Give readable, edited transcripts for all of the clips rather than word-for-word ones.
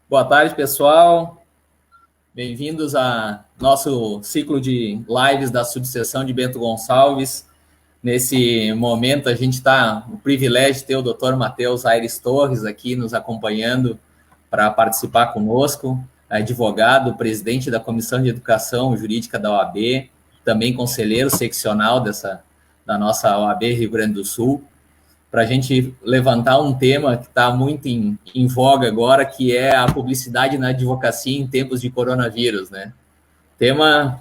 Boa tarde, pessoal. Bem-vindos a nosso ciclo de lives da subseção de Bento Gonçalves. Nesse momento, a gente está o privilégio de ter o Dr. Matheus Aires Torres aqui nos acompanhando para participar conosco, advogado, presidente da Comissão de Educação Jurídica da OAB, também conselheiro seccional da nossa OAB Rio Grande do Sul, para a gente levantar um tema que está muito em voga agora, que é a publicidade na advocacia em tempos de coronavírus, né? Tema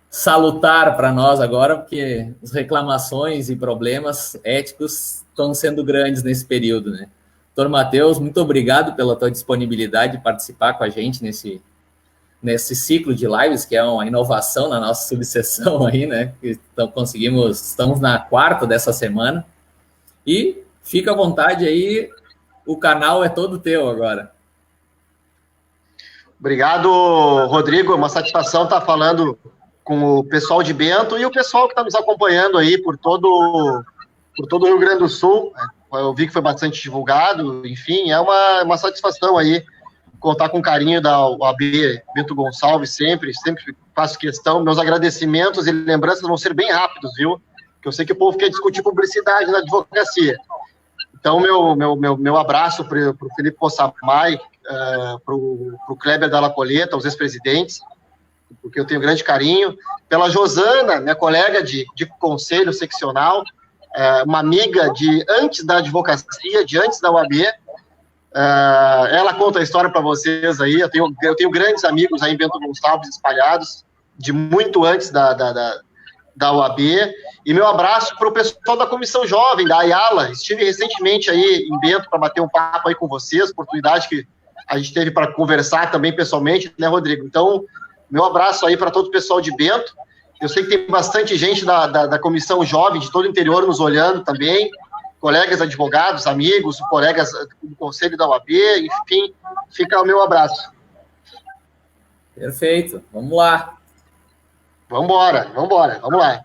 salutar para nós agora, porque as reclamações e problemas éticos estão sendo grandes nesse período, né? Doutor Matheus, muito obrigado pela tua disponibilidade de participar com a gente nesse ciclo de lives, que é uma inovação na nossa subseção aí, né? Então, estamos na quarta dessa semana. E fica à vontade aí, o canal é todo teu agora. Obrigado, Rodrigo, é uma satisfação estar falando com o pessoal de Bento e o pessoal que está nos acompanhando aí por todo o Rio Grande do Sul. Eu vi que foi bastante divulgado, enfim, é uma satisfação aí contar com o carinho da OAB Bento Gonçalves sempre faço questão. Meus agradecimentos e lembranças vão ser bem rápidos, viu? Porque eu sei que o povo quer discutir publicidade na advocacia. Então, meu abraço para o Felipe Possamay, para o Kleber Dalla Coleta, os ex-presidentes, porque eu tenho grande carinho. Pela Josana, minha colega de conselho seccional, uma amiga de antes da advocacia, de antes da OAB. Ela conta a história para vocês aí. Eu tenho grandes amigos aí em Bento Gonçalves espalhados, de muito antes da OAB, e meu abraço para o pessoal da Comissão Jovem, da Ayala. Estive recentemente aí em Bento para bater um papo aí com vocês, oportunidade que a gente teve para conversar também pessoalmente, né, Rodrigo? Então, meu abraço aí para todo o pessoal de Bento. Eu sei que tem bastante gente da Comissão Jovem, de todo o interior nos olhando também, colegas advogados, amigos, colegas do Conselho da OAB, enfim, fica o meu abraço. Perfeito, vamos lá. Vamos lá.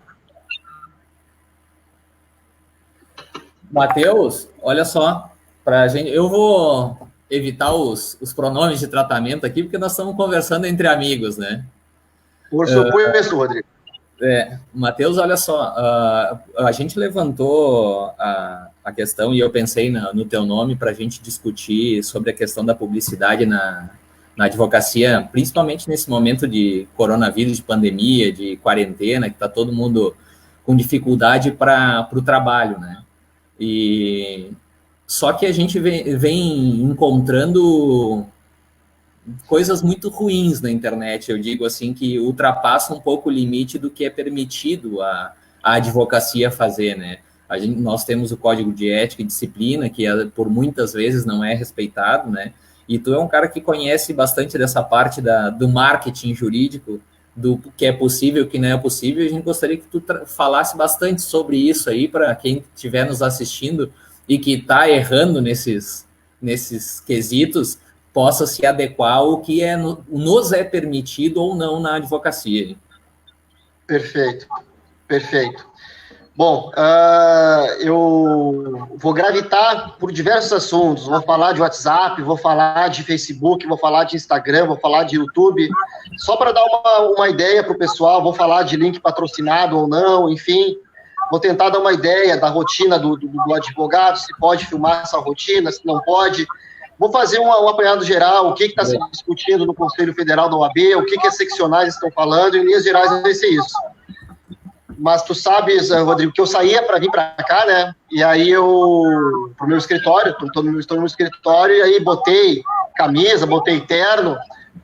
Matheus, olha só, pra gente, eu vou evitar os pronomes de tratamento aqui, porque nós estamos conversando entre amigos, né? Por supuesto, Rodrigo. Matheus, olha só, a gente levantou a questão, e eu pensei no teu nome para a gente discutir sobre a questão da publicidade na advocacia, principalmente nesse momento de coronavírus, de pandemia, de quarentena, que está todo mundo com dificuldade para o trabalho, né? E só que a gente vem encontrando coisas muito ruins na internet, eu digo assim, que ultrapassam um pouco o limite do que é permitido a advocacia fazer, né? Nós temos o Código de Ética e Disciplina, que por muitas vezes não é respeitado, né? E tu é um cara que conhece bastante dessa parte do marketing jurídico, do que é possível e o que não é possível. A gente gostaria que tu falasse bastante sobre isso aí para quem estiver nos assistindo e que está errando nesses quesitos, possa se adequar ao que nos é permitido ou não na advocacia. Perfeito. Bom, eu vou gravitar por diversos assuntos. Vou falar de WhatsApp, vou falar de Facebook, vou falar de Instagram, vou falar de YouTube. Só para dar uma ideia para o pessoal, vou falar de link patrocinado ou não, enfim. Vou tentar dar uma ideia da rotina do advogado, se pode filmar essa rotina, se não pode. Vou fazer um apanhado geral, o que está se discutindo no Conselho Federal da OAB, o que as seccionais estão falando, em linhas gerais vai ser isso. Mas tu sabes, Rodrigo, que eu saía para vir para cá, né? E aí pro meu escritório, estou no meu escritório, e aí botei camisa, botei terno,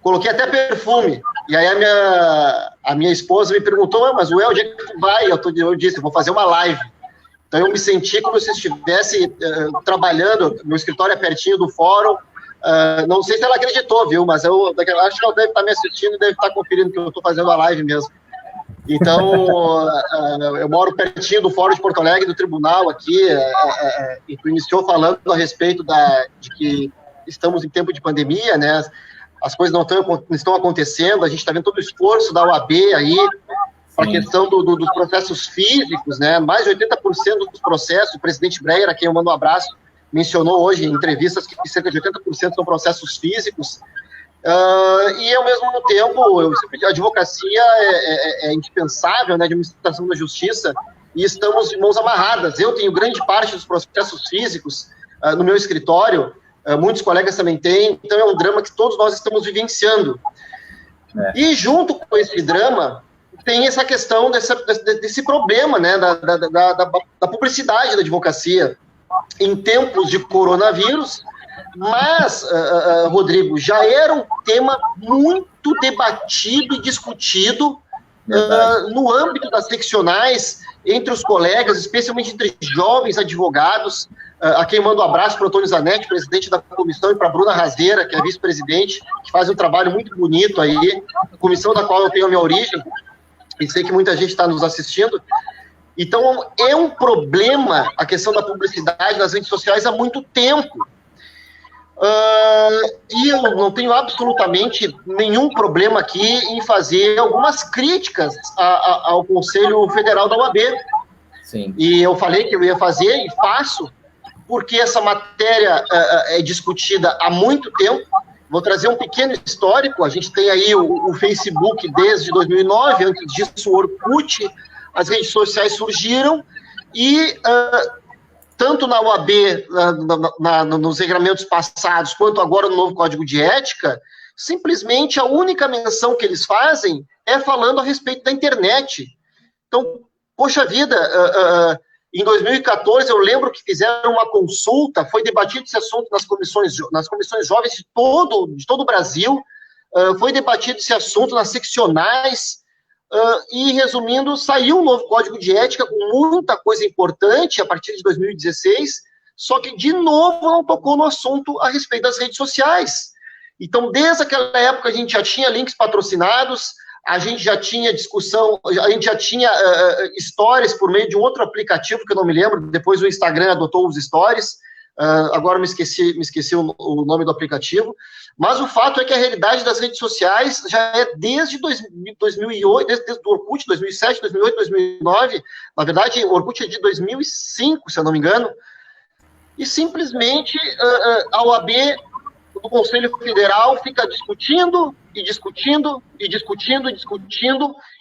coloquei até perfume. E aí a minha esposa me perguntou, mas onde é que tu vai? Eu disse, eu vou fazer uma live. Então eu me senti como se eu estivesse trabalhando, meu escritório é pertinho do fórum. Não sei se ela acreditou, viu? Mas eu acho que ela deve estar me assistindo, deve estar conferindo que eu estou fazendo a live mesmo. Então, eu moro pertinho do Fórum de Porto Alegre, do tribunal aqui, e tu iniciou falando a respeito de que estamos em tempo de pandemia, né? As coisas não estão acontecendo, a gente está vendo todo o esforço da OAB aí, para a questão dos processos físicos, né? Mais de 80% dos processos, o presidente Breyer, a quem eu mando um abraço, mencionou hoje em entrevistas que cerca de 80% são processos físicos, e, ao mesmo tempo, a advocacia é indispensável, né, de administração da justiça, e estamos de mãos amarradas. Eu tenho grande parte dos processos físicos no meu escritório, muitos colegas também têm, então é um drama que todos nós estamos vivenciando. E junto com esse drama, tem essa questão desse problema, né, da publicidade da advocacia em tempos de coronavírus. Mas, Rodrigo, já era um tema muito debatido e discutido no âmbito das seccionais, entre os colegas, especialmente entre jovens advogados, a quem mando um abraço para o Antônio Zanetti, presidente da comissão, e para a Bruna Razeira, que é vice-presidente, que faz um trabalho muito bonito aí, comissão da qual eu tenho a minha origem, e sei que muita gente está nos assistindo. Então, é um problema a questão da publicidade nas redes sociais há muito tempo. E eu não tenho absolutamente nenhum problema aqui em fazer algumas críticas ao Conselho Federal da OAB. Sim. E eu falei que eu ia fazer e faço, porque essa matéria é discutida há muito tempo. Vou trazer um pequeno histórico. A gente tem aí o Facebook desde 2009, antes disso o Orkut, as redes sociais surgiram e... tanto na OAB, nos regramentos passados, quanto agora no novo Código de Ética, simplesmente a única menção que eles fazem é falando a respeito da internet. Então, poxa vida, em 2014, eu lembro que fizeram uma consulta, foi debatido esse assunto nas comissões jovens de todo o Brasil, foi debatido esse assunto nas seccionais, e, resumindo, saiu um novo Código de Ética com muita coisa importante a partir de 2016, só que, de novo, não tocou no assunto a respeito das redes sociais. Então, desde aquela época, a gente já tinha links patrocinados, a gente já tinha discussão, a gente já tinha stories por meio de um outro aplicativo, que eu não me lembro, depois o Instagram adotou os stories, agora me esqueci o nome do aplicativo, mas o fato é que a realidade das redes sociais já é desde 2008, desde o Orkut, 2007, 2008, 2009, na verdade, o Orkut é de 2005, se eu não me engano, e simplesmente a OAB, o Conselho Federal, fica discutindo,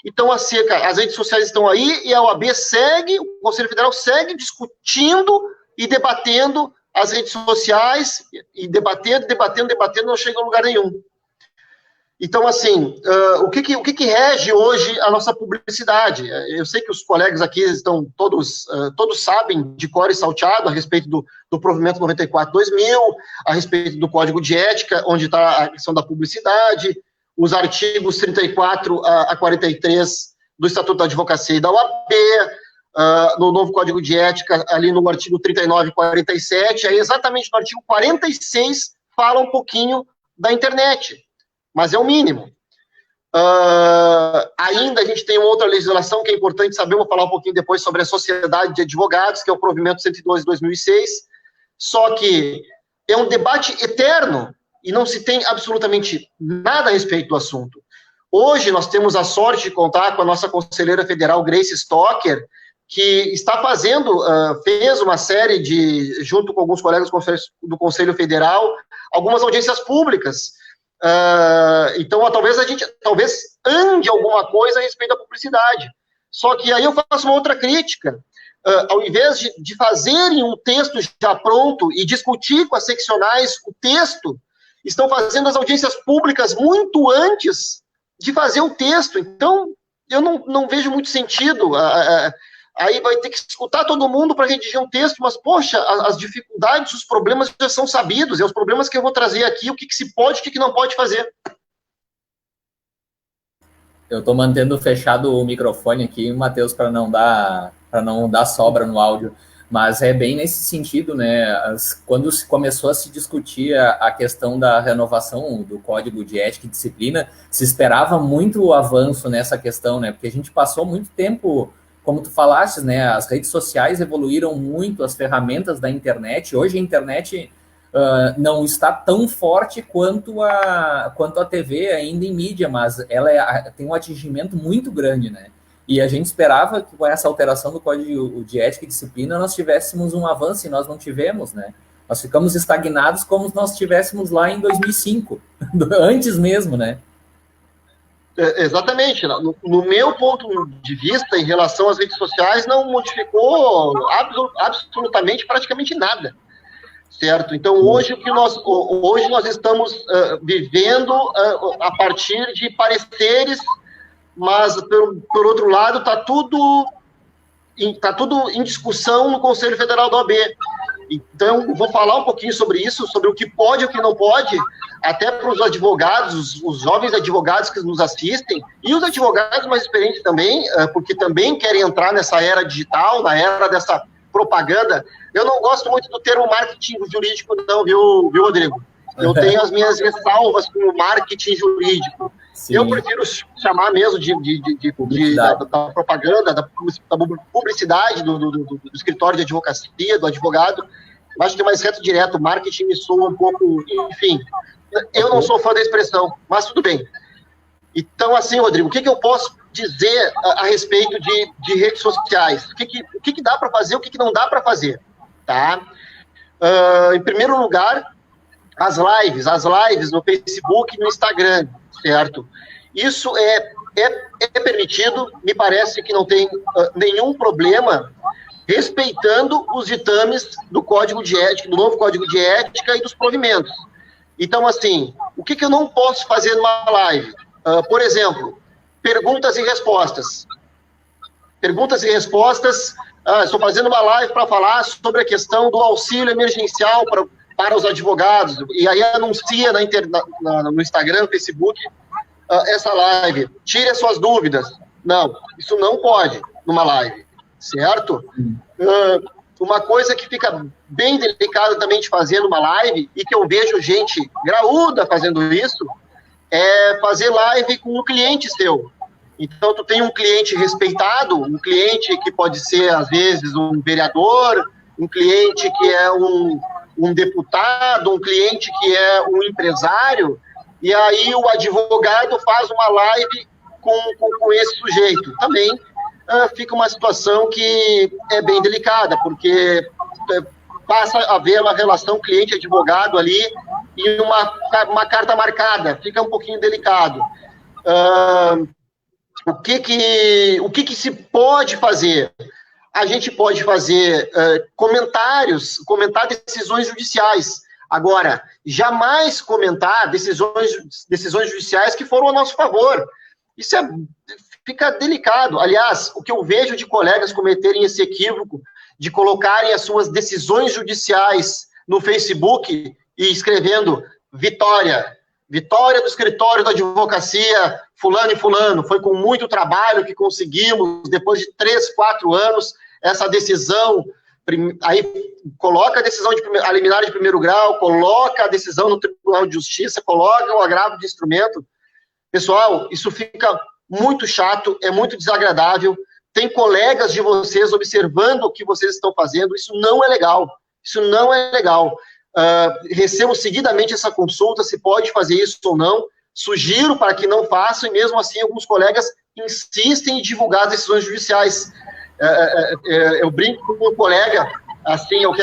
então as redes sociais estão aí, e a OAB segue, o Conselho Federal segue discutindo e debatendo as redes sociais, e debatendo, não chega a lugar nenhum. Então, assim, o que rege hoje a nossa publicidade? Eu sei que os colegas aqui estão todos sabem de cor e salteado a respeito do provimento 94/2000, a respeito do Código de Ética, onde está a questão da publicidade, os artigos 34 a 43 do Estatuto da Advocacia e da OAB, no novo Código de Ética, ali no artigo 39 e 47, aí exatamente no artigo 46 fala um pouquinho da internet, mas é o mínimo. Ainda a gente tem uma outra legislação que é importante saber, vou falar um pouquinho depois sobre a Sociedade de Advogados, que é o provimento 112 de 2006, só que é um debate eterno e não se tem absolutamente nada a respeito do assunto. Hoje nós temos a sorte de contar com a nossa conselheira federal, Grace Stocker, que está fez uma série junto com alguns colegas do Conselho Federal, algumas audiências públicas. Então, talvez ande alguma coisa a respeito da publicidade. Só que aí eu faço uma outra crítica. Ao invés de fazerem um texto já pronto e discutir com as seccionais o texto, estão fazendo as audiências públicas muito antes de fazer o texto. Então, eu não vejo muito sentido. Aí vai ter que escutar todo mundo para redigir um texto, mas, poxa, as dificuldades, os problemas já são sabidos, é os problemas que eu vou trazer aqui, o que se pode, o que não pode fazer. Eu estou mantendo fechado o microfone aqui, Matheus, para não dar sobra no áudio, mas é bem nesse sentido, né? Quando se começou a se discutir a questão da renovação do Código de Ética e Disciplina, se esperava muito o avanço nessa questão, né? Porque a gente passou muito tempo, como tu falaste, né, as redes sociais evoluíram muito, as ferramentas da internet. Hoje a internet não está tão forte quanto a TV ainda em mídia, mas ela tem um atingimento muito grande, né? E a gente esperava que com essa alteração do Código de Ética e Disciplina nós tivéssemos um avanço, e nós não tivemos, né? Nós ficamos estagnados como se nós estivéssemos lá em 2005, antes mesmo, né? Exatamente. No meu ponto de vista, em relação às redes sociais, não modificou absolutamente, praticamente nada, certo? Então, hoje nós estamos vivendo a partir de pareceres, mas, por outro lado, está tudo em discussão no Conselho Federal da OAB. Então, vou falar um pouquinho sobre isso, sobre o que pode e o que não pode, até para os advogados, os jovens advogados que nos assistem, e os advogados mais experientes também, porque também querem entrar nessa era digital, na era dessa propaganda. Eu não gosto muito do termo marketing jurídico, não, viu, Rodrigo? Eu tenho as minhas ressalvas com o marketing jurídico. Sim. Eu prefiro chamar mesmo da propaganda, da publicidade do escritório de advocacia, do advogado. Acho que é mais reto direto, marketing me soa um pouco, enfim. Eu não sou fã da expressão, mas tudo bem. Então, assim, Rodrigo, o que eu posso dizer a respeito de redes sociais? O que dá para fazer, o que não dá para fazer? Tá? Em primeiro lugar, as lives no Facebook e no Instagram, certo? Isso é permitido, me parece que não tem nenhum problema, respeitando os ditames do Código de Ética, do novo Código de Ética e dos provimentos. Então, assim, o que eu não posso fazer numa live? Por exemplo, perguntas e respostas. Perguntas e respostas, estou fazendo uma live para falar sobre a questão do auxílio emergencial para os advogados, e aí anuncia no Instagram, Facebook, essa live. Tire as suas dúvidas. Não, isso não pode numa live, certo? Uma coisa que fica bem delicada também de fazer numa live, e que eu vejo gente graúda fazendo isso, é fazer live com um cliente seu. Então, tu tem um cliente respeitado, um cliente que pode ser, às vezes, um vereador, um cliente que é um deputado, um cliente que é um empresário, e aí o advogado faz uma live com esse sujeito. Também fica uma situação que é bem delicada, porque passa a haver uma relação cliente-advogado ali e uma carta marcada, fica um pouquinho delicado. O que se pode fazer? A gente pode fazer comentar decisões judiciais. Agora, jamais comentar decisões judiciais que foram a nosso favor. Isso fica delicado. Aliás, o que eu vejo de colegas cometerem esse equívoco de colocarem as suas decisões judiciais no Facebook e escrevendo vitória do escritório da advocacia, fulano e fulano, foi com muito trabalho que conseguimos, depois de 3, 4 anos, essa decisão, aí coloca a decisão a liminar de primeiro grau, coloca a decisão no Tribunal de Justiça, coloca o agravo de instrumento. Pessoal, isso fica muito chato, é muito desagradável, tem colegas de vocês observando o que vocês estão fazendo, isso não é legal, recebo seguidamente essa consulta, se pode fazer isso ou não, sugiro para que não façam, e mesmo assim alguns colegas insistem em divulgar as decisões judiciais. Eu brinco com um colega, assim, eu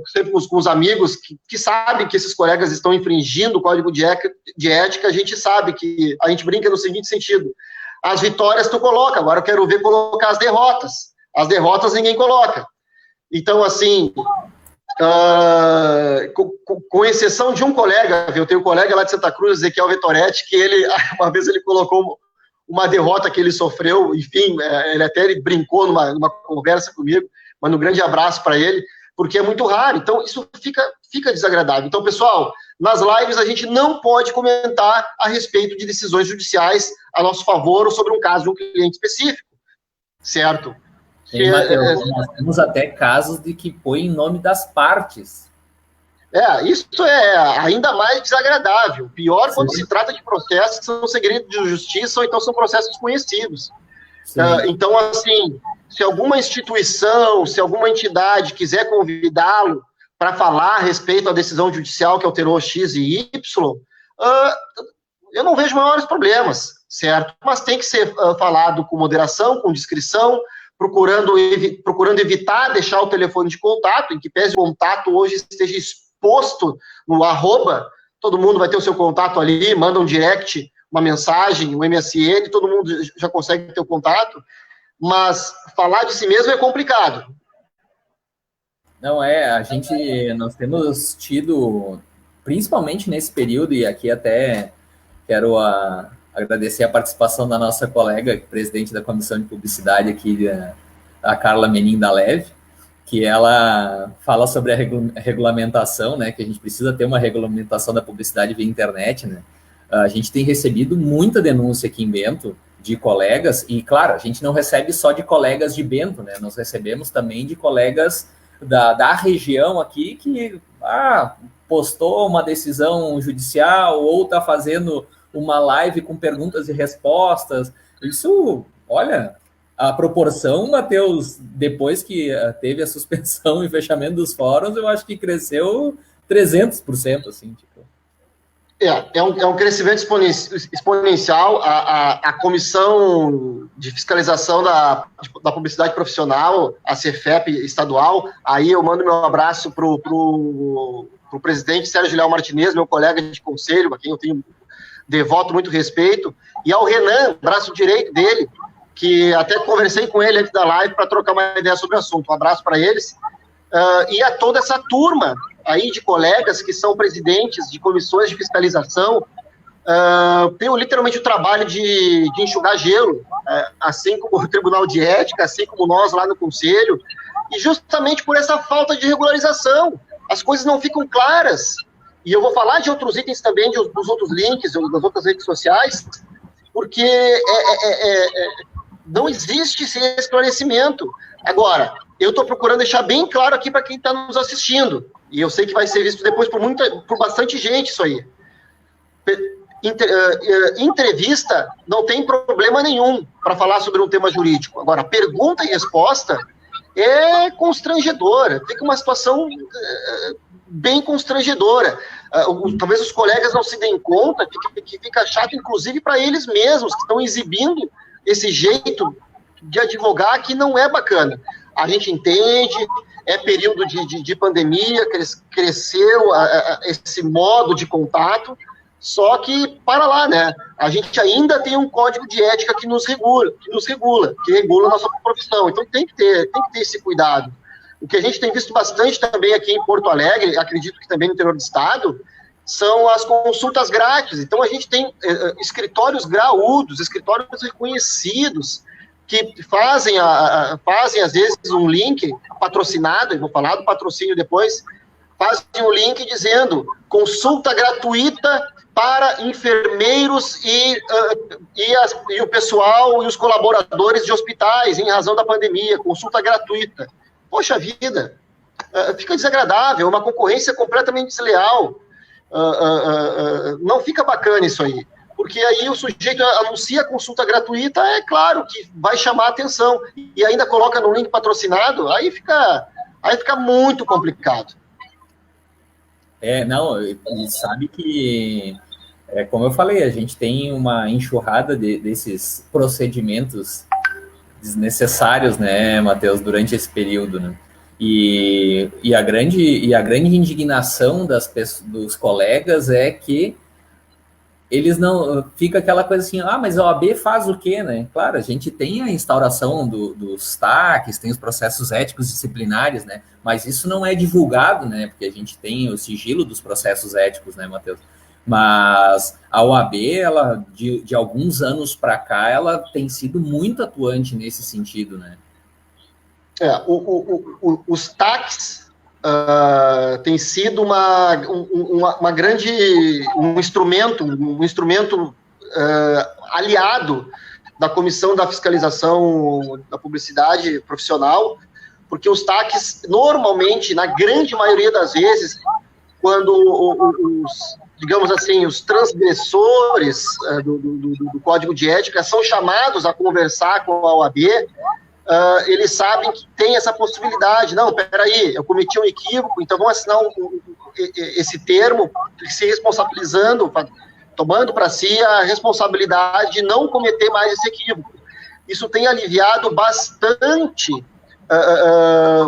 sempre com os amigos que sabem que esses colegas estão infringindo o Código de Ética, a gente sabe que a gente brinca no seguinte sentido: as vitórias tu coloca, agora eu quero ver colocar as derrotas ninguém coloca. Então, assim, com exceção de um colega, eu tenho um colega lá de Santa Cruz, Ezequiel Vettoretti, que uma vez ele colocou uma derrota que ele sofreu, enfim, ele brincou numa conversa comigo, mando um grande abraço para ele, porque é muito raro, então isso fica desagradável. Então, pessoal, nas lives a gente não pode comentar a respeito de decisões judiciais a nosso favor ou sobre um caso de um cliente específico, certo? Nós temos até casos de que põe em nome das partes. Isso é ainda mais desagradável. Pior quando se trata de processos que são segredos de justiça ou então são processos conhecidos. Então, assim, se alguma instituição, se alguma entidade quiser convidá-lo para falar a respeito da decisão judicial que alterou X e Y, eu não vejo maiores problemas, certo? Mas tem que ser falado com moderação, com discrição, procurando evitar deixar o telefone de contato, em que pese o contato hoje esteja exposto no arroba, todo mundo vai ter o seu contato ali, manda um direct, uma mensagem, um MSN, todo mundo já consegue ter o contato, mas falar de si mesmo é complicado. Não nós temos tido, principalmente nesse período, e aqui até quero agradecer a participação da nossa colega, presidente da Comissão de Publicidade aqui, a Carla Menin da Leve, que ela fala sobre a regulamentação, né, que a gente precisa ter uma regulamentação da publicidade via internet, né. A gente tem recebido muita denúncia aqui em Bento de colegas, e claro, a gente não recebe só de colegas de Bento, né, nós recebemos também de colegas da região aqui que postou uma decisão judicial ou está fazendo uma live com perguntas e respostas. Isso, olha, a proporção, Matheus, depois que teve a suspensão e fechamento dos fóruns, eu acho que cresceu 300%, assim, tipo. É um crescimento exponencial. A Comissão de Fiscalização da Publicidade Profissional, a CEFEP estadual, aí eu mando meu abraço para o presidente Sérgio Léo Martinez, meu colega de conselho, a quem eu tenho devoto muito respeito, e ao Renan, braço direito dele, que até conversei com ele antes da live para trocar uma ideia sobre o assunto. Um abraço para eles. E a toda essa turma aí de colegas que são presidentes de comissões de fiscalização, tenho literalmente o trabalho de enxugar gelo, assim como o Tribunal de Ética, assim como nós lá no Conselho, e justamente por essa falta de regularização, as coisas não ficam claras. E eu vou falar de outros itens também, dos outros links, das outras redes sociais, porque não existe esse esclarecimento. Agora, eu estou procurando deixar bem claro aqui para quem está nos assistindo, e eu sei que vai ser visto depois por bastante gente isso aí. Entrevista não tem problema nenhum para falar sobre um tema jurídico. Agora, pergunta e resposta é constrangedora, fica uma situação bem constrangedora. Talvez os colegas não se deem conta que fica chato, inclusive, para eles mesmos, que estão exibindo esse jeito de advogar que não é bacana. A gente entende, é período de pandemia, cresceu esse modo de contato, só que, para lá, né? A gente ainda tem um código de ética que regula a nossa profissão. Então tem que ter esse cuidado. O que a gente tem visto bastante também aqui em Porto Alegre, acredito que também no interior do estado, são as consultas grátis. Então a gente tem escritórios graúdos, escritórios reconhecidos, que fazem às vezes um link patrocinado, eu vou falar do patrocínio depois, fazem um link dizendo consulta gratuita para enfermeiros e o pessoal e os colaboradores de hospitais em razão da pandemia, consulta gratuita. Poxa vida, fica desagradável, é uma concorrência completamente desleal, não fica bacana isso aí. Porque aí o sujeito anuncia a consulta gratuita, é claro que vai chamar a atenção, e ainda coloca no link patrocinado, aí fica muito complicado. E sabe que, como eu falei, a gente tem uma enxurrada desses procedimentos desnecessários, né, Matheus, durante esse período, né? E a grande indignação dos colegas é que eles não... Fica aquela coisa assim, mas a OAB faz o quê, né? Claro, a gente tem a instauração dos TACs, tem os processos éticos disciplinares, né? Mas isso não é divulgado, né? Porque a gente tem o sigilo dos processos éticos, né, Matheus? Mas a OAB, ela, de alguns anos para cá, ela tem sido muito atuante nesse sentido, né? Os TACs... tem sido um instrumento aliado da Comissão da Fiscalização da Publicidade Profissional, porque os TACs, normalmente, na grande maioria das vezes, quando os transgressores do Código de Ética são chamados a conversar com a OAB, eles sabem que tem essa possibilidade. Não, peraí, eu cometi um equívoco, então vamos assinar esse termo, se responsabilizando, tomando para si a responsabilidade de não cometer mais esse equívoco. isso tem aliviado bastante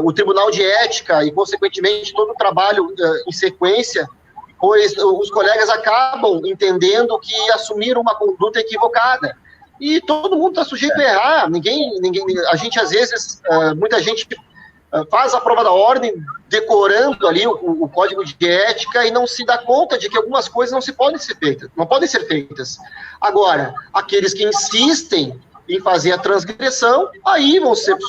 o Tribunal de Ética e, consequentemente, todo o trabalho em sequência, pois os colegas acabam entendendo que assumiram uma conduta equivocada. E todo mundo está sujeito a errar. A gente, às vezes, muita gente faz a prova da ordem decorando ali o código de ética e não se dá conta de que algumas coisas não podem ser feitas. Agora, aqueles que insistem em fazer a transgressão, aí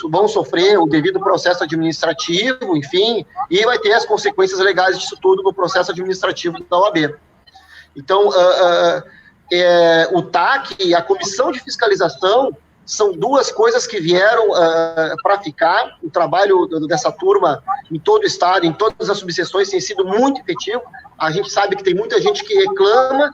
vão sofrer o devido processo administrativo, enfim, e vai ter as consequências legais disso tudo no processo administrativo da OAB. Então, o TAC e a Comissão de Fiscalização são duas coisas que vieram para ficar. O trabalho dessa turma em todo o estado, em todas as subseções, tem sido muito efetivo. A gente sabe que tem muita gente que reclama,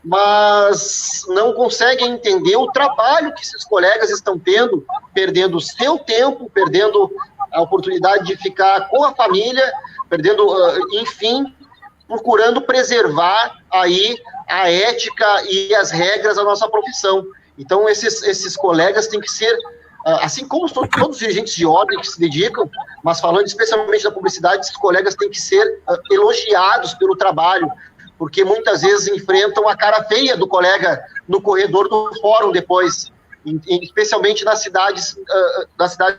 mas não conseguem entender o trabalho que esses colegas estão tendo, perdendo o seu tempo, perdendo a oportunidade de ficar com a família, perdendo, enfim, procurando preservar aí a ética e as regras da nossa profissão. Então, esses colegas têm que ser, assim como todos os dirigentes de ordem que se dedicam, mas falando especialmente da publicidade, esses colegas têm que ser elogiados pelo trabalho, porque muitas vezes enfrentam a cara feia do colega no corredor do fórum depois, especialmente nas cidades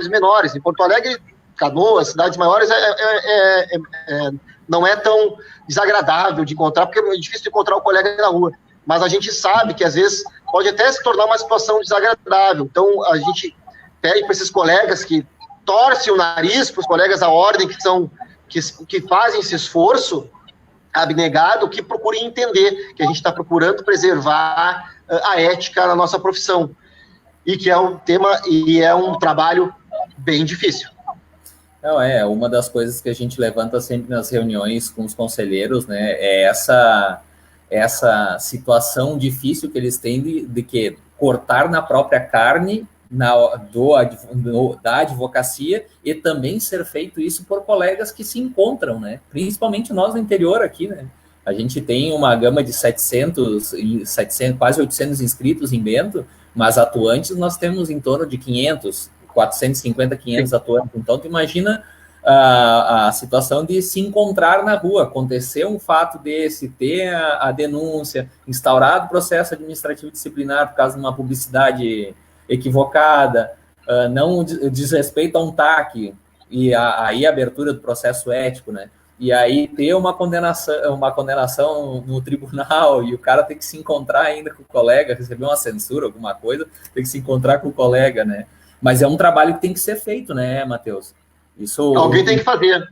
menores. Em Porto Alegre, Canoas, cidades maiores, não é tão desagradável de encontrar, porque é difícil de encontrar o colega na rua. Mas a gente sabe que, às vezes, pode até se tornar uma situação desagradável. Então, a gente pede para esses colegas que torcem o nariz, para os colegas da ordem que fazem esse esforço abnegado, que procurem entender que a gente está procurando preservar a ética na nossa profissão, e que é um tema e é um trabalho bem difícil. Não, uma das coisas que a gente levanta sempre nas reuniões com os conselheiros, né, é essa situação difícil que eles têm de que cortar na própria carne da advocacia, e também ser feito isso por colegas que se encontram, né? Principalmente nós no interior aqui, né? A gente tem uma gama de 700, quase 800 inscritos em Bento, mas atuantes nós temos em torno de 500, 450, 500 atuantes. Então, tu imagina a situação de se encontrar na rua, acontecer um fato desse, ter a denúncia, instaurado processo administrativo disciplinar por causa de uma publicidade equivocada, não diz respeito a um TAC, e aí a abertura do processo ético, né? E aí ter uma condenação no tribunal, e o cara tem que se encontrar ainda com o colega, receber uma censura, alguma coisa, tem que se encontrar com o colega, né? Mas é um trabalho que tem que ser feito, né, Matheus? Isso, alguém tem que fazer.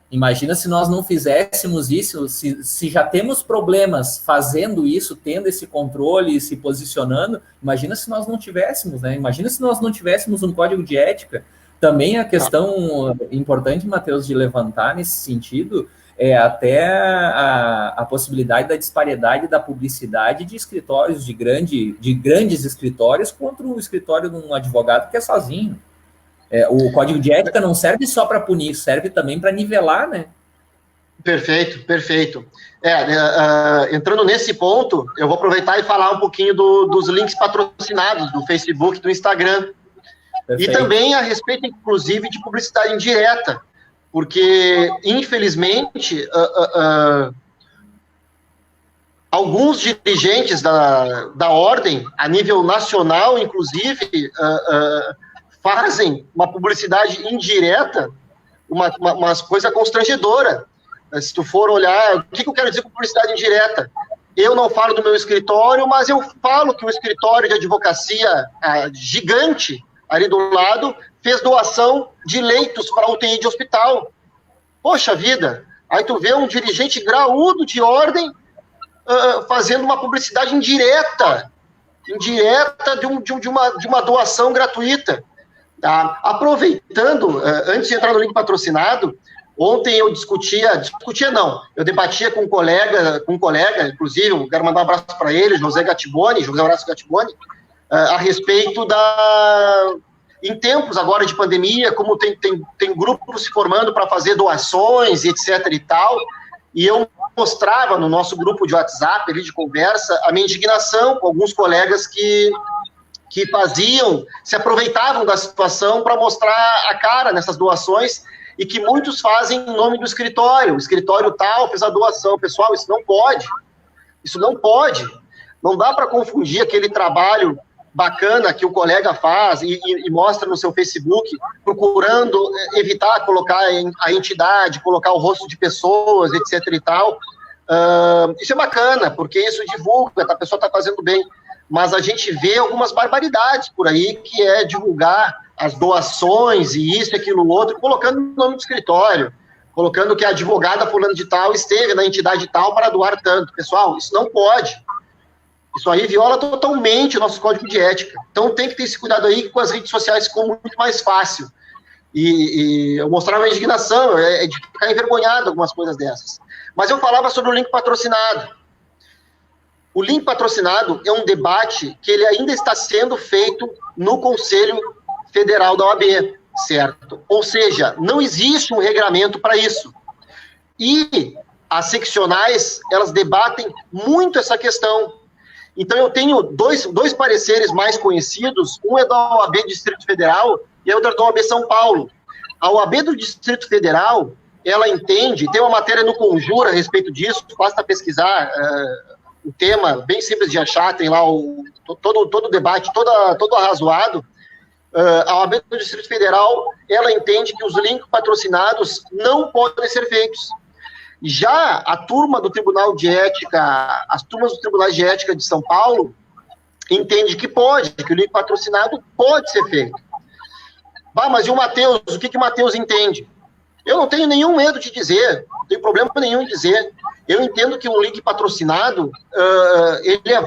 Imagina se nós não fizéssemos isso, se já temos problemas fazendo isso, tendo esse controle, se posicionando, imagina se nós não tivéssemos, né? Imagina se nós não tivéssemos um código de ética. Também a questão importante, Matheus, de levantar nesse sentido é até a possibilidade da disparidade da publicidade de escritórios, de grandes escritórios, contra o escritório de um advogado que é sozinho. O código de ética não serve só para punir, serve também para nivelar, né? Perfeito. Entrando nesse ponto, eu vou aproveitar e falar um pouquinho dos links patrocinados do Facebook, do Instagram. Perfeito. E também a respeito, inclusive, de publicidade indireta, porque, infelizmente, alguns dirigentes da ordem, a nível nacional, inclusive, fazem uma publicidade indireta, uma coisa constrangedora. Se tu for olhar, o que eu quero dizer com publicidade indireta? Eu não falo do meu escritório, mas eu falo que o escritório de advocacia gigante, ali do lado, fez doação de leitos para UTI de hospital. Poxa vida! Aí tu vê um dirigente graúdo de ordem fazendo uma publicidade indireta de uma doação gratuita. Aproveitando, antes de entrar no link patrocinado, ontem eu eu debatia com um colega, inclusive, eu quero mandar um abraço para ele, José Horácio Gattiboni, a respeito em tempos agora de pandemia, como tem grupos se formando para fazer doações, etc. e tal, e eu mostrava no nosso grupo de WhatsApp, ali de conversa, a minha indignação com alguns colegas que que se aproveitavam da situação para mostrar a cara nessas doações, e que muitos fazem em nome do escritório. O escritório tal fez a doação. Pessoal, isso não pode. Isso não pode. Não dá para confundir aquele trabalho bacana que o colega faz e mostra no seu Facebook, procurando evitar colocar a entidade, colocar o rosto de pessoas, etc. e tal. Isso é bacana, porque isso divulga, a pessoa está fazendo bem. Mas a gente vê algumas barbaridades por aí, que é divulgar as doações e isso e aquilo outro, colocando o nome do escritório, colocando que a advogada fulano de tal esteve na entidade tal para doar tanto. Pessoal, isso não pode. Isso aí viola totalmente o nosso código de ética. Então tem que ter esse cuidado aí, que com as redes sociais ficou muito mais fácil. E eu mostrava a indignação, de ficar envergonhado algumas coisas dessas. Mas eu falava sobre o link patrocinado. O link patrocinado é um debate que ele ainda está sendo feito no Conselho Federal da OAB, certo? Ou seja, não existe um regramento para isso. E as seccionais, elas debatem muito essa questão. Então, eu tenho dois pareceres mais conhecidos, um é da OAB Distrito Federal e outro é da OAB São Paulo. A OAB do Distrito Federal, ela entende, tem uma matéria no Conjura a respeito disso, basta pesquisar o tema, bem simples de achar, tem lá todo o debate, todo arrazoado. A OAB do Distrito Federal, ela entende que os links patrocinados não podem ser feitos. Já a turma do Tribunal de Ética, as turmas do Tribunal de Ética de São Paulo, entende que pode, que o link patrocinado pode ser feito. Mas e o Matheus, o que o Matheus entende? Eu não tenho nenhum medo de dizer, não tenho problema nenhum em dizer. Eu entendo que um link patrocinado, ele é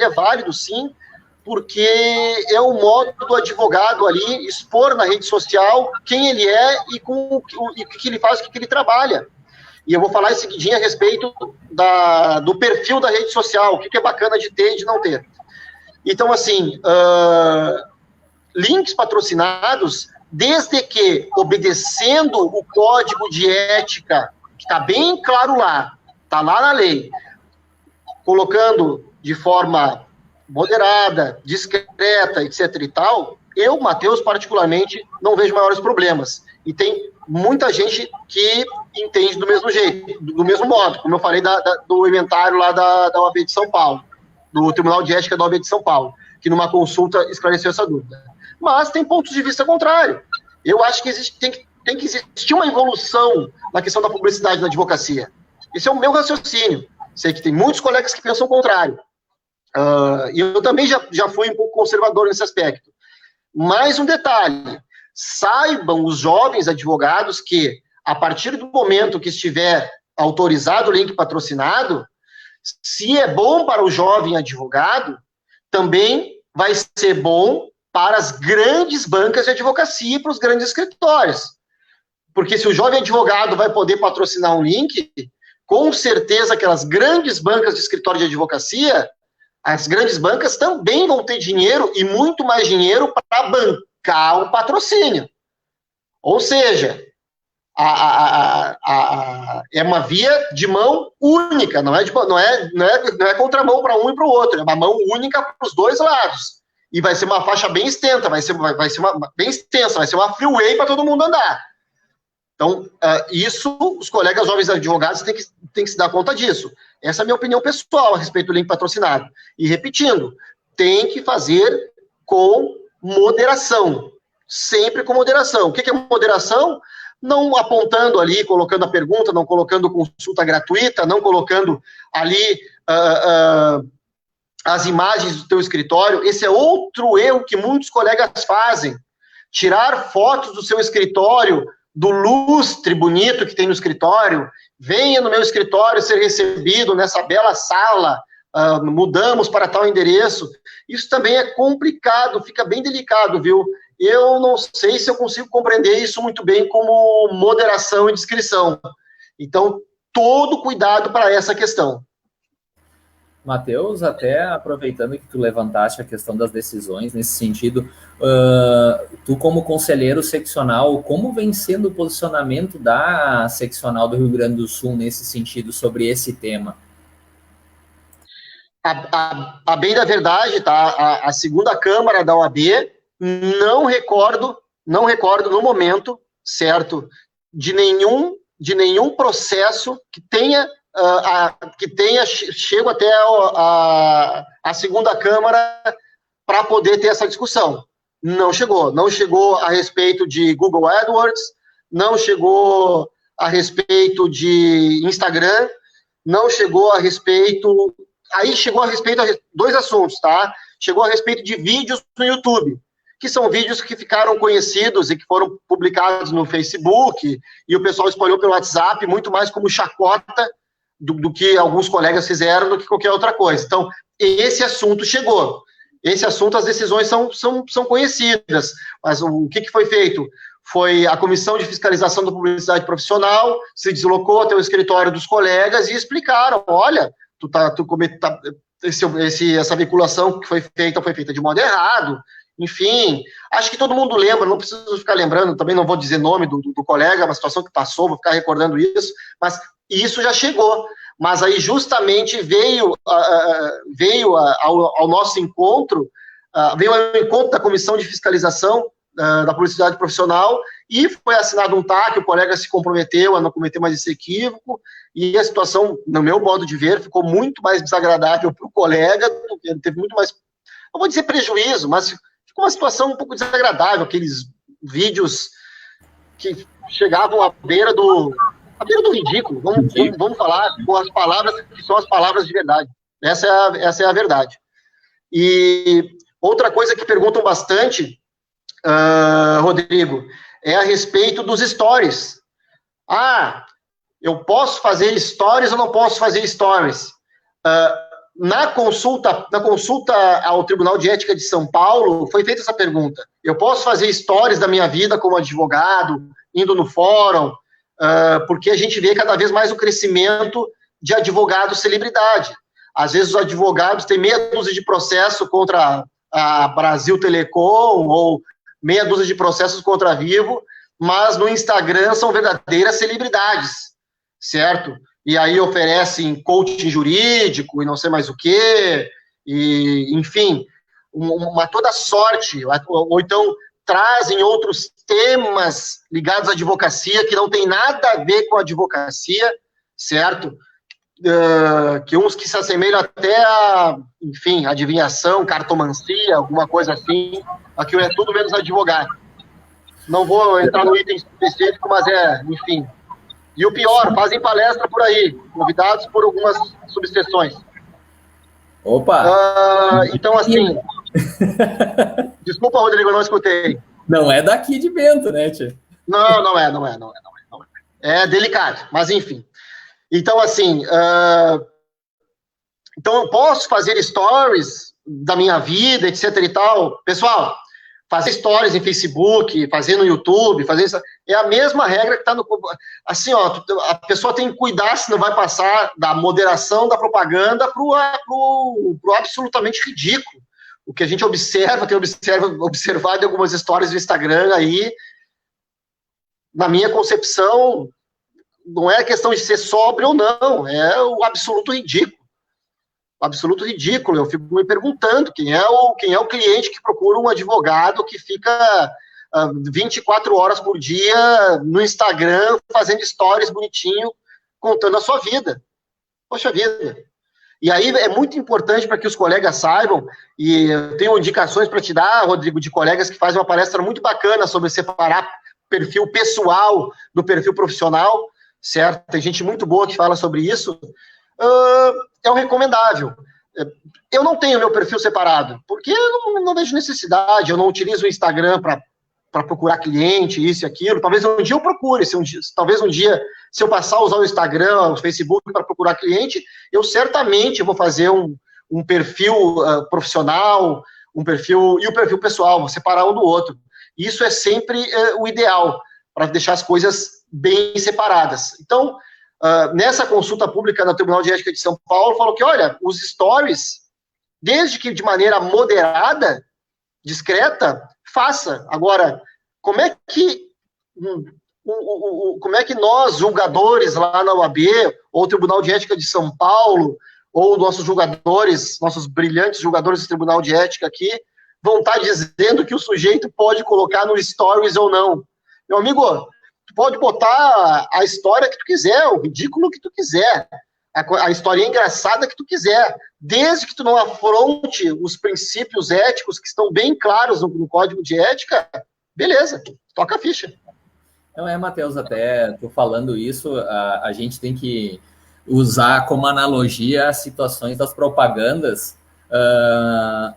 válido sim, porque é o modo do advogado ali expor na rede social quem ele é e o que ele faz, o que ele trabalha. E eu vou falar em seguidinho a respeito do perfil da rede social, o que é bacana de ter e de não ter. Então, assim, links patrocinados, desde que obedecendo o código de ética, que está bem claro lá, está lá na lei, colocando de forma moderada, discreta, etc. e tal, eu, Matheus, particularmente, não vejo maiores problemas. E tem muita gente que entende do mesmo jeito, do mesmo modo, como eu falei do inventário lá da OAB de São Paulo, do Tribunal de Ética da OAB de São Paulo, que numa consulta esclareceu essa dúvida. Mas tem pontos de vista contrário. Eu acho que tem que existir uma evolução na questão da publicidade na advocacia. Esse é o meu raciocínio. Sei que tem muitos colegas que pensam o contrário. E eu também já fui um pouco conservador nesse aspecto. Mais um detalhe. Saibam os jovens advogados que, a partir do momento que estiver autorizado o link patrocinado, se é bom para o jovem advogado, também vai ser bom para as grandes bancas de advocacia e para os grandes escritórios. Porque se o jovem advogado vai poder patrocinar um link, com certeza aquelas grandes bancas de escritório de advocacia, as grandes bancas também vão ter dinheiro e muito mais dinheiro para bancar o patrocínio. Ou seja, é uma via de mão única, não é contramão para um e para o outro, é uma mão única para os dois lados. E vai ser uma faixa bem extensa, vai ser uma freeway para todo mundo andar. Então, isso, os colegas jovens advogados têm que se dar conta disso. Essa é a minha opinião pessoal a respeito do link patrocinado. E repetindo, tem que fazer com moderação. Sempre com moderação. O que é moderação? Não apontando ali, colocando a pergunta, não colocando consulta gratuita, não colocando ali as imagens do teu escritório. Esse é outro erro que muitos colegas fazem. Tirar fotos do seu escritório, do lustre bonito que tem no escritório, venha no meu escritório ser recebido nessa bela sala, mudamos para tal endereço. Isso também é complicado, fica bem delicado, viu? Eu não sei se eu consigo compreender isso muito bem como moderação e discrição. Então, todo cuidado para essa questão. Matheus, até aproveitando que tu levantaste a questão das decisões nesse sentido, tu como conselheiro seccional, como vem sendo o posicionamento da seccional do Rio Grande do Sul nesse sentido, sobre esse tema? A bem da verdade, tá? A segunda Câmara da OAB, não recordo no momento, certo, de nenhum processo que tenha chego até a segunda Câmara para poder ter essa discussão. Não chegou a respeito de Google AdWords, não chegou a respeito de Instagram, não chegou a respeito... Aí chegou a respeito de dois assuntos, tá? Chegou a respeito de vídeos no YouTube, que são vídeos que ficaram conhecidos e que foram publicados no Facebook, e o pessoal espalhou pelo WhatsApp, muito mais como chacota do que alguns colegas fizeram, do que qualquer outra coisa. Então, esse assunto chegou. Esse assunto, as decisões são conhecidas. Mas o que foi feito? Foi a Comissão de Fiscalização da Publicidade Profissional, se deslocou até o escritório dos colegas e explicaram, olha, essa veiculação que foi feita de modo errado, enfim, acho que todo mundo lembra, não preciso ficar lembrando, também não vou dizer nome do colega, uma situação que passou, vou ficar recordando isso, mas isso já chegou. Mas aí justamente veio ao nosso encontro, veio ao encontro da Comissão de Fiscalização da Publicidade Profissional, e foi assinado um TAC, o colega se comprometeu a não cometer mais esse equívoco, e a situação, no meu modo de ver, ficou muito mais desagradável para o colega, ele teve muito mais, não vou dizer prejuízo, mas ficou uma situação um pouco desagradável, aqueles vídeos que chegavam à beira do ridículo, vamos falar com as palavras que são as palavras de verdade. Essa é a verdade. E outra coisa que perguntam bastante, Rodrigo, é a respeito dos stories. Eu posso fazer stories ou não posso fazer stories? Na consulta ao Tribunal de Ética de São Paulo, foi feita essa pergunta. Eu posso fazer stories da minha vida como advogado, indo no fórum, porque a gente vê cada vez mais o crescimento de advogados celebridade. Às vezes os advogados têm meia dúzia de processo contra a Brasil Telecom, ou meia dúzia de processos contra a Vivo, mas no Instagram são verdadeiras celebridades, certo? E aí oferecem coaching jurídico e não sei mais o quê, e, enfim, uma toda sorte, ou então trazem outros temas ligados à advocacia que não tem nada a ver com a advocacia, certo? Que uns que se assemelham até a, enfim, adivinhação, cartomancia, alguma coisa assim, aquilo é tudo menos advogado. Não vou entrar no item específico, mas enfim. E o pior, fazem palestra por aí, convidados por algumas subseções. Opa! Então, assim... Desculpa, Rodrigo, eu não escutei. Não é daqui de Bento, né, tia? Não é. É delicado, mas enfim. Então, assim, então eu posso fazer stories da minha vida, etc e tal. Pessoal, fazer stories em Facebook, fazer no YouTube, fazer isso, é a mesma regra que está no... Assim, ó, a pessoa tem que cuidar se não vai passar da moderação da propaganda para o absolutamente ridículo. O que a gente tem observado em algumas histórias do Instagram aí, na minha concepção, não é questão de ser sóbrio ou não, é o absoluto ridículo. Absoluto ridículo. Eu fico me perguntando quem é o cliente que procura um advogado que fica 24 horas por dia no Instagram fazendo stories bonitinho, contando a sua vida. Poxa vida. E aí é muito importante para que os colegas saibam, e eu tenho indicações para te dar, Rodrigo, de colegas que fazem uma palestra muito bacana sobre separar perfil pessoal do perfil profissional, certo? Tem gente muito boa que fala sobre isso. É o recomendável. Eu não tenho meu perfil separado, porque eu não vejo necessidade, eu não utilizo o Instagram para procurar cliente, isso e aquilo. Talvez um dia eu procure, talvez um dia, se eu passar a usar o Instagram, o Facebook para procurar cliente, eu certamente vou fazer um perfil profissional, e o perfil pessoal, vou separar um do outro. Isso é sempre o ideal, para deixar as coisas bem separadas. Então, nessa consulta pública no Tribunal de Ética de São Paulo, falou que, olha, os stories, desde que de maneira moderada, discreta, faça. Agora, como é que nós, julgadores lá na OAB, ou Tribunal de Ética de São Paulo, ou nossos julgadores, nossos brilhantes julgadores do Tribunal de Ética aqui, vão estar dizendo que o sujeito pode colocar no Stories ou não. Meu amigo, tu pode botar a história que tu quiser, o ridículo que tu quiser, a historinha engraçada que tu quiser, desde que tu não afronte os princípios éticos que estão bem claros no Código de Ética, beleza, toca a ficha. Não Matheus, até tô falando isso, a gente tem que usar como analogia as situações das propagandas,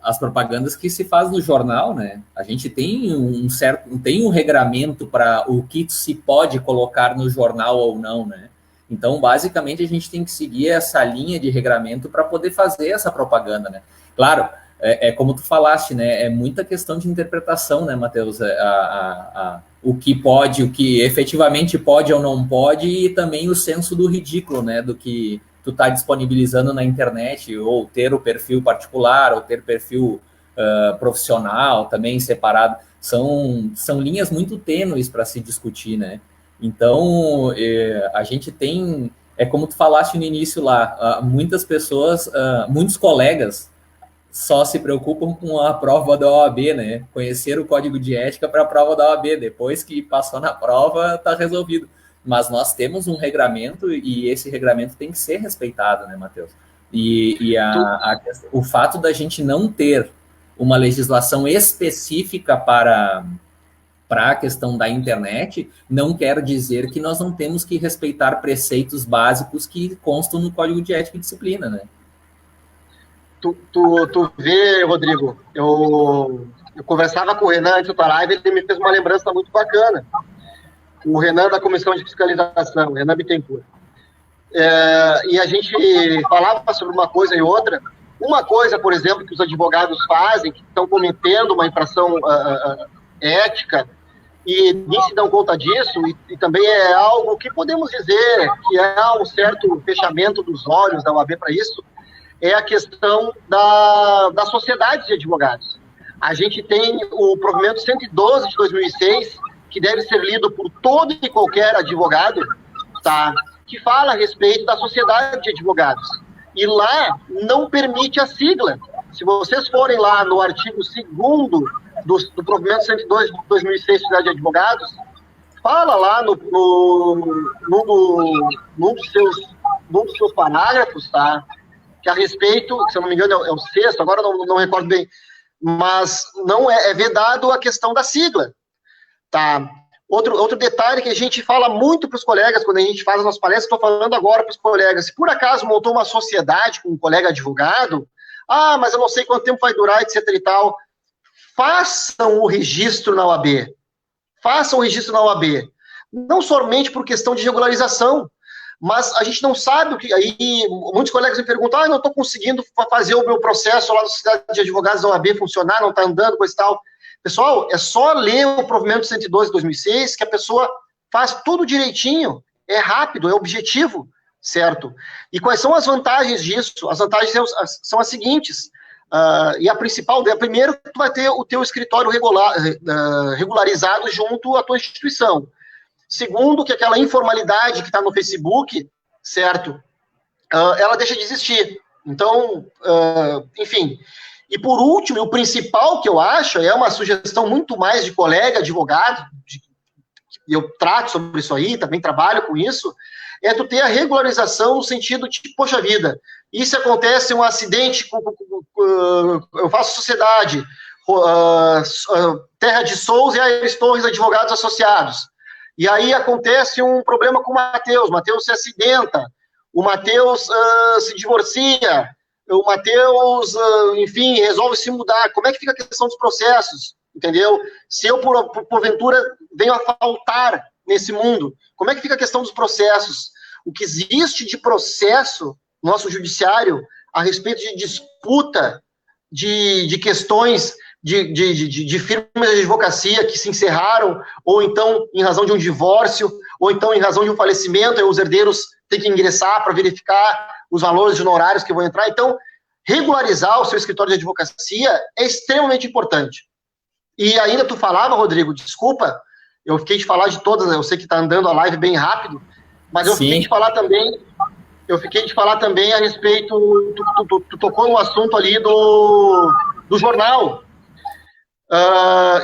as propagandas que se faz no jornal, né? A gente tem um regramento para o que se pode colocar no jornal ou não, né? Então, basicamente, a gente tem que seguir essa linha de regramento para poder fazer essa propaganda, né? Claro, como tu falaste, né? É muita questão de interpretação, né, Matheus? O que pode, o que efetivamente pode ou não pode, e também o senso do ridículo, né? Do que tu tá disponibilizando na internet, ou ter o perfil particular, ou ter perfil profissional também separado. São linhas muito tênues para se discutir, né? Então, a gente tem, como tu falaste no início lá, muitas pessoas, muitos colegas só se preocupam com a prova da OAB, né? Conhecer o código de ética para a prova da OAB. Depois que passou na prova, está resolvido. Mas nós temos um regramento e esse regramento tem que ser respeitado, né, Matheus? O fato da gente não ter uma legislação específica para a questão da internet, não quer dizer que nós não temos que respeitar preceitos básicos que constam no Código de Ética e Disciplina, né? Tu vê, Rodrigo, eu conversava com o Renan antes da live, ele me fez uma lembrança muito bacana. O Renan da Comissão de Fiscalização, Renan Bittencourt. E a gente falava sobre uma coisa e outra. Uma coisa, por exemplo, que os advogados fazem, que estão cometendo uma infração ética, e nem se dão conta disso, e também é algo que podemos dizer que há um certo fechamento dos olhos da OAB para isso, é a questão da sociedade de advogados. A gente tem o provimento 112 de 2006, que deve ser lido por todo e qualquer advogado, tá? Que fala a respeito da sociedade de advogados. E lá não permite a sigla. Se vocês forem lá no artigo 2º do provimento 102 de 2006, Sociedade de Advogados, fala lá num dos seus parágrafos, tá? Que a respeito, se eu não me engano é o 6º, agora não recordo bem, mas não é vedado a questão da sigla, tá? Outro detalhe que a gente fala muito para os colegas quando a gente faz as nossas palestras, estou falando agora para os colegas, se por acaso montou uma sociedade com um colega advogado, mas eu não sei quanto tempo vai durar, etc e tal, façam o registro na OAB. Façam o registro na OAB. Não somente por questão de regularização, mas a gente não sabe o que... Aí muitos colegas me perguntam, não estou conseguindo fazer o meu processo lá na Sociedade de Advogados da OAB funcionar, não está andando, coisa e tal. Pessoal, é só ler o provimento 112 de 2006 que a pessoa faz tudo direitinho, é rápido, é objetivo, certo? E quais são as vantagens disso? As vantagens são as seguintes... e a principal, primeiro, tu vai ter o teu escritório regularizado junto à tua instituição. Segundo, que aquela informalidade que está no Facebook, certo, ela deixa de existir. Então, enfim. E por último, e o principal que eu acho, é uma sugestão muito mais de colega advogado, e eu trato sobre isso aí, também trabalho com isso, é tu ter a regularização no sentido de, poxa vida, e se acontece um acidente, eu faço sociedade, Terra de Souza e Aires Torres Advogados Associados, e aí acontece um problema com o Matheus se acidenta, o Matheus se divorcia, o Matheus, enfim, resolve se mudar, como é que fica a questão dos processos, entendeu? Se eu, porventura, venho a faltar nesse mundo, como é que fica a questão dos processos? O que existe de processo no nosso judiciário a respeito de disputa de questões de firmas de advocacia que se encerraram, ou então em razão de um divórcio, ou então em razão de um falecimento, e os herdeiros têm que ingressar para verificar os valores de honorários que vão entrar. Então, regularizar o seu escritório de advocacia é extremamente importante. E ainda tu falava, Rodrigo, desculpa, eu fiquei de falar de todas, eu sei que está andando a live bem rápido, mas eu fiquei de falar também eu fiquei de falar também a respeito, tu tocou no assunto ali do jornal.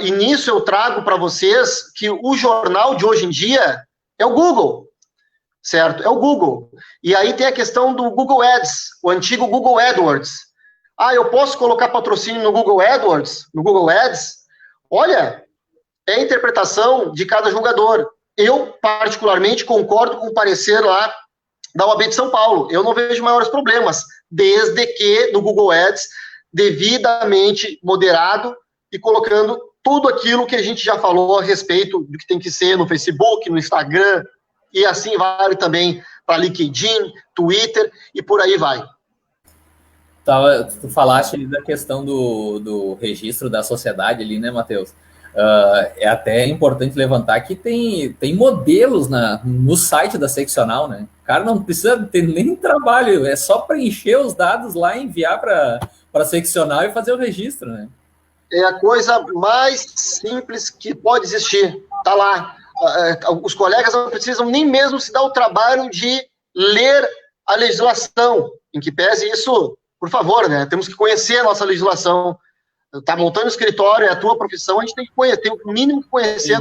E nisso eu trago para vocês que o jornal de hoje em dia é o Google, certo? É o Google. E aí tem a questão do Google Ads, o antigo Google AdWords. Eu posso colocar patrocínio no Google AdWords, no Google Ads? Olha, é a interpretação de cada jogador. Eu, particularmente, concordo com o parecer lá da OAB de São Paulo. Eu não vejo maiores problemas, desde que no Google Ads, devidamente moderado e colocando tudo aquilo que a gente já falou a respeito do que tem que ser no Facebook, no Instagram, e assim vale também para LinkedIn, Twitter e por aí vai. Tu falaste ali da questão do registro da sociedade ali, né, Matheus? É até importante levantar que tem modelos no site da seccional, né? O cara não precisa ter nem trabalho, é só preencher os dados lá, enviar para a seccional e fazer o registro, né? É a coisa mais simples que pode existir. Tá lá. Os colegas não precisam nem mesmo se dar o trabalho de ler a legislação, em que pese isso, por favor, né? Temos que conhecer a nossa legislação. Tá montando escritório, é a tua profissão, a gente tem que conhecer, tem o mínimo que conhecer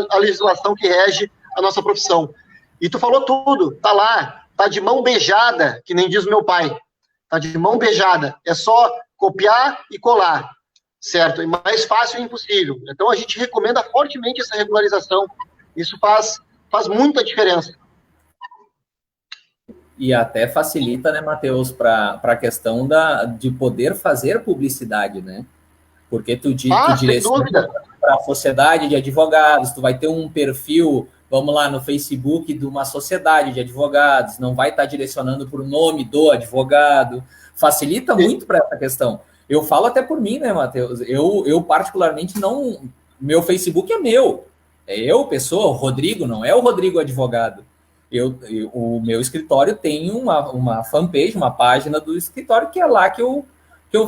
a legislação que rege a nossa profissão. E tu falou tudo, tá lá, tá de mão beijada, que nem diz o meu pai. Tá de mão beijada. É só copiar e colar, certo? É mais fácil e impossível. Então a gente recomenda fortemente essa regularização. Isso faz muita diferença. E até facilita, né, Matheus, para a questão de poder fazer publicidade, né? Porque tu direciona para a sociedade de advogados, tu vai ter um perfil, vamos lá, no Facebook de uma sociedade de advogados, não vai estar direcionando para o nome do advogado, facilita muito para essa questão. Eu falo até por mim, né, Matheus? Eu particularmente não... Meu Facebook é meu. É eu, pessoa, o Rodrigo, não é o Rodrigo advogado. O meu escritório tem uma fanpage, uma página do escritório, que é lá que eu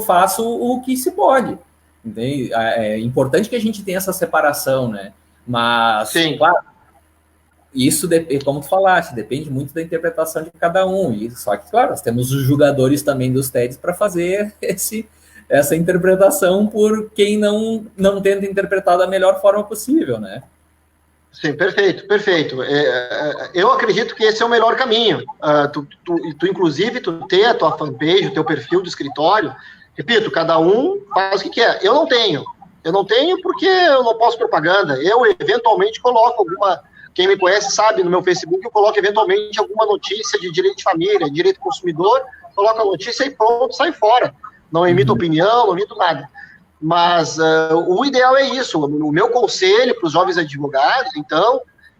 faço o que se pode. Entende? É importante que a gente tenha essa separação, né? Mas, sim, claro, isso, como tu falaste, depende muito da interpretação de cada um. E, só que, claro, nós temos os julgadores também dos TEDs para fazer essa interpretação por quem não tenta interpretar da melhor forma possível, né? Sim, perfeito. Eu acredito que esse é o melhor caminho. Inclusive, tu ter a tua fanpage, o teu perfil do escritório, repito, cada um faz o que quer. Eu não tenho porque eu não posto propaganda. Eu, eventualmente, coloco alguma... Quem me conhece sabe, no meu Facebook, eu coloco, eventualmente, alguma notícia de direito de família, direito do consumidor, coloco a notícia e pronto, sai fora. Não emito opinião, não emito nada. Mas o ideal é isso. O meu conselho para os jovens advogados, então,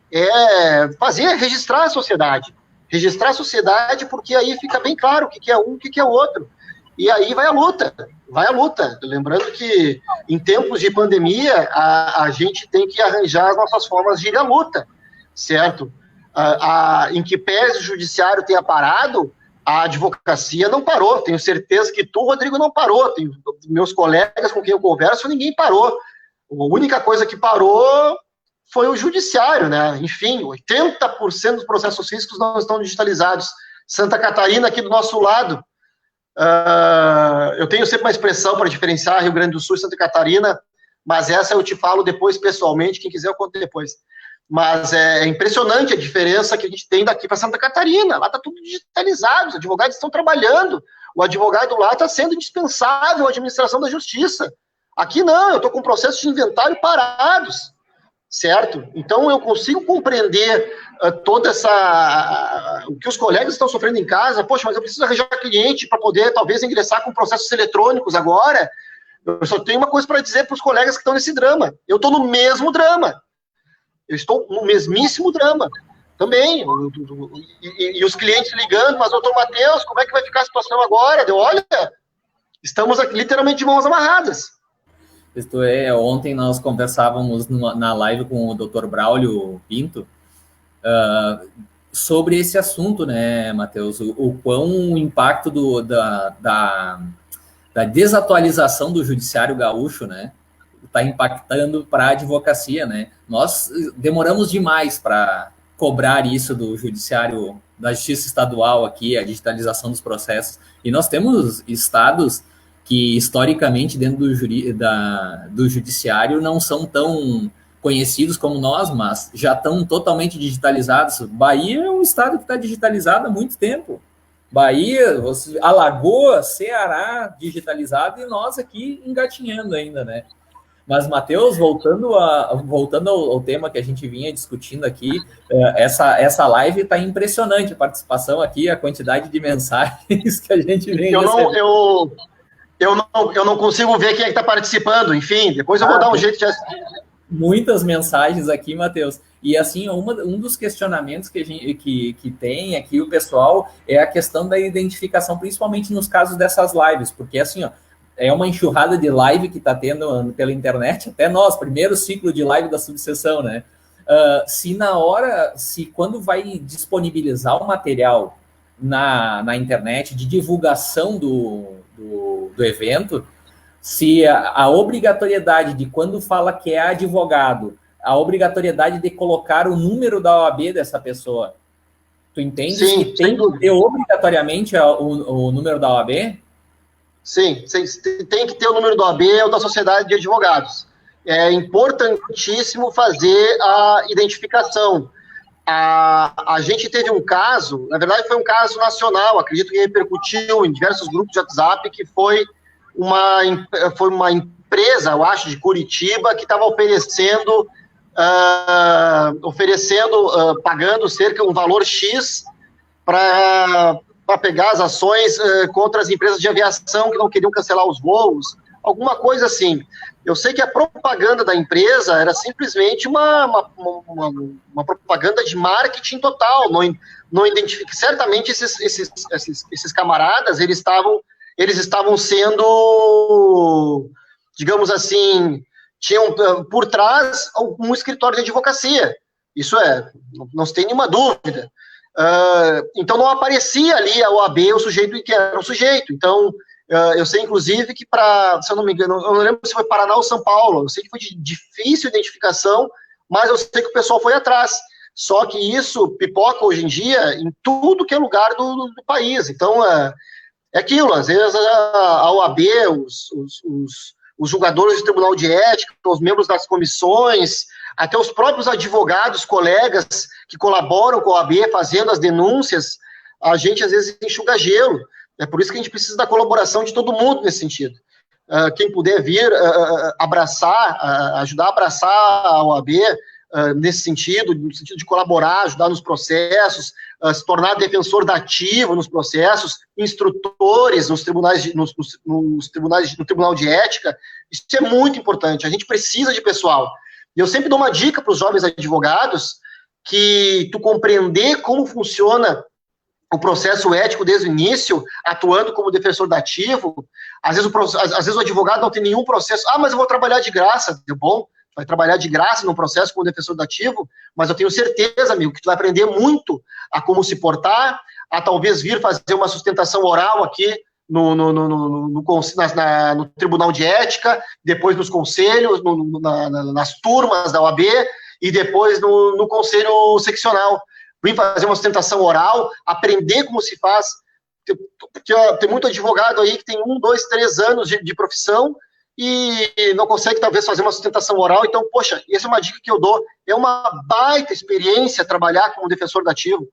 é registrar a sociedade. Registrar a sociedade, porque aí fica bem claro o que é um, o que é o outro. E aí vai a luta. Lembrando que em tempos de pandemia, a gente tem que arranjar as nossas formas de ir à luta, certo? Em que pese o judiciário tenha parado, a advocacia não parou. Tenho certeza que tu, Rodrigo, não parou. Meus colegas com quem eu converso, ninguém parou. A única coisa que parou foi o judiciário, né? Enfim, 80% dos processos físicos não estão digitalizados. Santa Catarina, aqui do nosso lado. Eu tenho sempre uma expressão para diferenciar Rio Grande do Sul e Santa Catarina, mas essa eu te falo depois pessoalmente, quem quiser eu conto depois. Mas é impressionante a diferença que a gente tem daqui para Santa Catarina. Lá está tudo digitalizado, os advogados estão trabalhando, o advogado lá está sendo indispensável à administração da justiça. Aqui não, eu estou com processos de inventário parados, certo? Então eu consigo compreender toda o que os colegas estão sofrendo em casa. Poxa, mas eu preciso arranjar cliente para poder talvez ingressar com processos eletrônicos agora. Eu só tenho uma coisa para dizer para os colegas que estão nesse drama. Eu estou no mesmo drama. Eu estou no mesmíssimo drama também. E os clientes ligando, mas, doutor Matheus, como é que vai ficar a situação agora? Olha, estamos aqui, literalmente de mãos amarradas. Isto é, ontem nós conversávamos na live com o doutor Braulio Pinto sobre esse assunto, né, Matheus? O quão o impacto da desatualização do judiciário gaúcho, né, está impactando para a advocacia, né? Nós demoramos demais para cobrar isso do judiciário da justiça estadual aqui, a digitalização dos processos, e nós temos estados que, historicamente, dentro do judiciário, não são tão conhecidos como nós, mas já estão totalmente digitalizados. Bahia é um estado que está digitalizado há muito tempo. Bahia, Alagoas, Ceará digitalizado, e nós aqui engatinhando ainda, né? Mas, Matheus, voltando ao tema que a gente vinha discutindo aqui, essa live está impressionante, a participação aqui, a quantidade de mensagens que a gente vem recebendo. Eu não consigo ver quem é que está participando, enfim, depois eu vou dar um jeito de... Muitas mensagens aqui, Matheus. E, assim, um dos questionamentos que tem aqui o pessoal é a questão da identificação, principalmente nos casos dessas lives, porque, assim, ó, é uma enxurrada de live que está tendo pela internet, até nós, primeiro ciclo de live da subseção, né? Se quando vai disponibilizar o material na internet de divulgação do evento, se a obrigatoriedade de quando fala que é advogado, a obrigatoriedade de colocar o número da OAB dessa pessoa, tu entende? Sim, que tem que ter obrigatoriamente o número da OAB? Sim, tem que ter o número da OAB ou da Sociedade de Advogados. É importantíssimo fazer a identificação. A gente teve um caso, na verdade foi um caso nacional, acredito que repercutiu em diversos grupos de WhatsApp, que foi uma empresa, eu acho, de Curitiba, que estava pagando cerca de um valor X para pegar as ações contra as empresas de aviação que não queriam cancelar os voos, alguma coisa assim. Eu sei que a propaganda da empresa era simplesmente uma propaganda de marketing total, não identifica. Certamente esses camaradas, eles estavam sendo, digamos assim, tinham por trás um escritório de advocacia. Isso não se tem nenhuma dúvida. Então não aparecia ali a OAB, o sujeito que era o sujeito. Então, eu sei, inclusive, que se eu não me engano, eu não lembro se foi Paraná ou São Paulo, eu sei que foi de difícil identificação, mas eu sei que o pessoal foi atrás. Só que isso pipoca hoje em dia em tudo que é lugar do país. Então, é aquilo, às vezes a OAB, os julgadores do Tribunal de Ética, os membros das comissões, até os próprios advogados, colegas que colaboram com a OAB fazendo as denúncias, a gente às vezes enxuga gelo. É por isso que a gente precisa da colaboração de todo mundo nesse sentido. Quem puder vir ajudar a abraçar a OAB nesse sentido, no sentido de colaborar, ajudar nos processos, se tornar defensor dativo nos processos, instrutores nos tribunais, no Tribunal de Ética, isso é muito importante. A gente precisa de pessoal. E eu sempre dou uma dica para os jovens advogados, que tu compreender como funciona o processo ético desde o início, atuando como defensor dativo, às vezes o advogado não tem nenhum processo, mas eu vou trabalhar de graça, deu bom? Vai trabalhar de graça num processo como defensor dativo, mas eu tenho certeza, amigo, que tu vai aprender muito a como se portar, a talvez vir fazer uma sustentação oral aqui no Tribunal de Ética, depois nos conselhos, nas turmas da OAB, e depois no Conselho Seccional. Vim fazer uma sustentação oral, aprender como se faz, porque tem muito advogado aí que tem 1, 2, 3 anos de profissão e não consegue, talvez, fazer uma sustentação oral. Então, poxa, essa é uma dica que eu dou. É uma baita experiência trabalhar como defensor dativo,